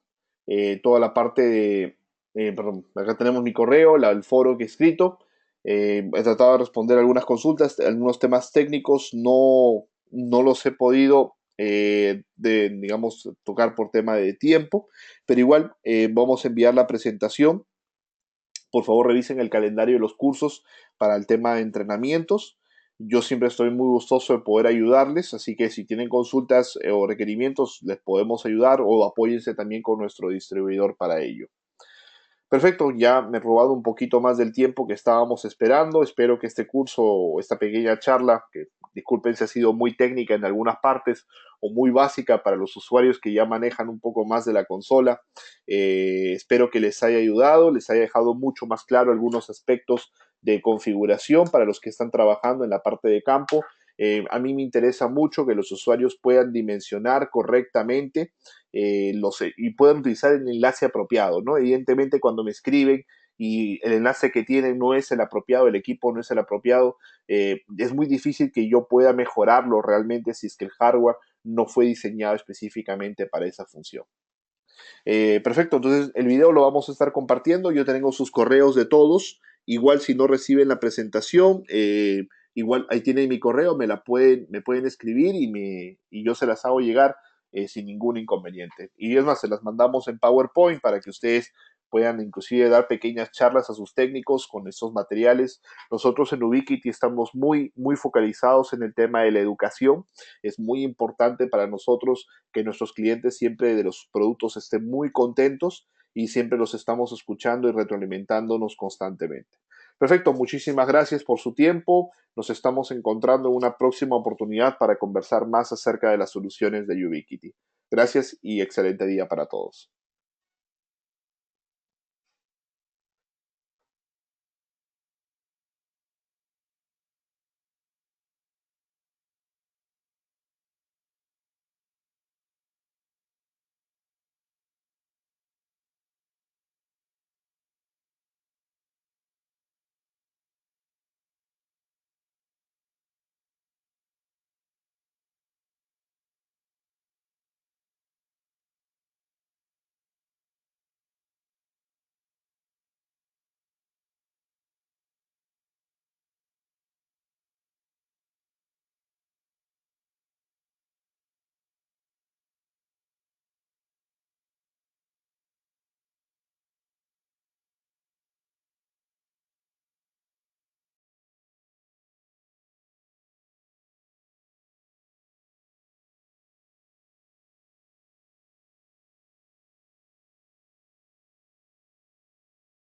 toda la parte de, perdón, acá tenemos mi correo, el foro que he escrito. He tratado de responder algunas consultas, algunos temas técnicos no los he podido, digamos, tocar por tema de tiempo, pero igual vamos a enviar la presentación. Por favor, revisen el calendario de los cursos para el tema de entrenamientos. Yo siempre estoy muy gustoso de poder ayudarles, así que si tienen consultas o requerimientos, les podemos ayudar o apóyense también con nuestro distribuidor para ello. Perfecto, ya me he robado un poquito más del tiempo que estábamos esperando. Espero que este curso, esta pequeña charla, que disculpen si ha sido muy técnica en algunas partes o muy básica para los usuarios que ya manejan un poco más de la consola, espero que les haya ayudado, les haya dejado mucho más claro algunos aspectos de configuración para los que están trabajando en la parte de campo. A mí me interesa mucho que los usuarios puedan dimensionar correctamente y puedan utilizar el enlace apropiado, ¿no? Evidentemente cuando me escriben y el enlace que tienen no es el apropiado, el equipo no es el apropiado, es muy difícil que yo pueda mejorarlo realmente si es que el hardware no fue diseñado específicamente para esa función. Perfecto, entonces el video lo vamos a estar compartiendo, yo tengo sus correos de todos, igual si no reciben la presentación, igual ahí tienen mi correo, me pueden escribir y yo se las hago llegar sin ningún inconveniente. Y es más, se las mandamos en PowerPoint para que ustedes puedan inclusive dar pequeñas charlas a sus técnicos con estos materiales. Nosotros en Ubiquiti estamos muy focalizados en el tema de la educación. Es muy importante para nosotros que nuestros clientes siempre de los productos estén muy contentos y siempre los estamos escuchando y retroalimentándonos constantemente. Perfecto, muchísimas gracias por su tiempo. Nos estamos encontrando en una próxima oportunidad para conversar más acerca de las soluciones de Ubiquiti. Gracias y excelente día para todos.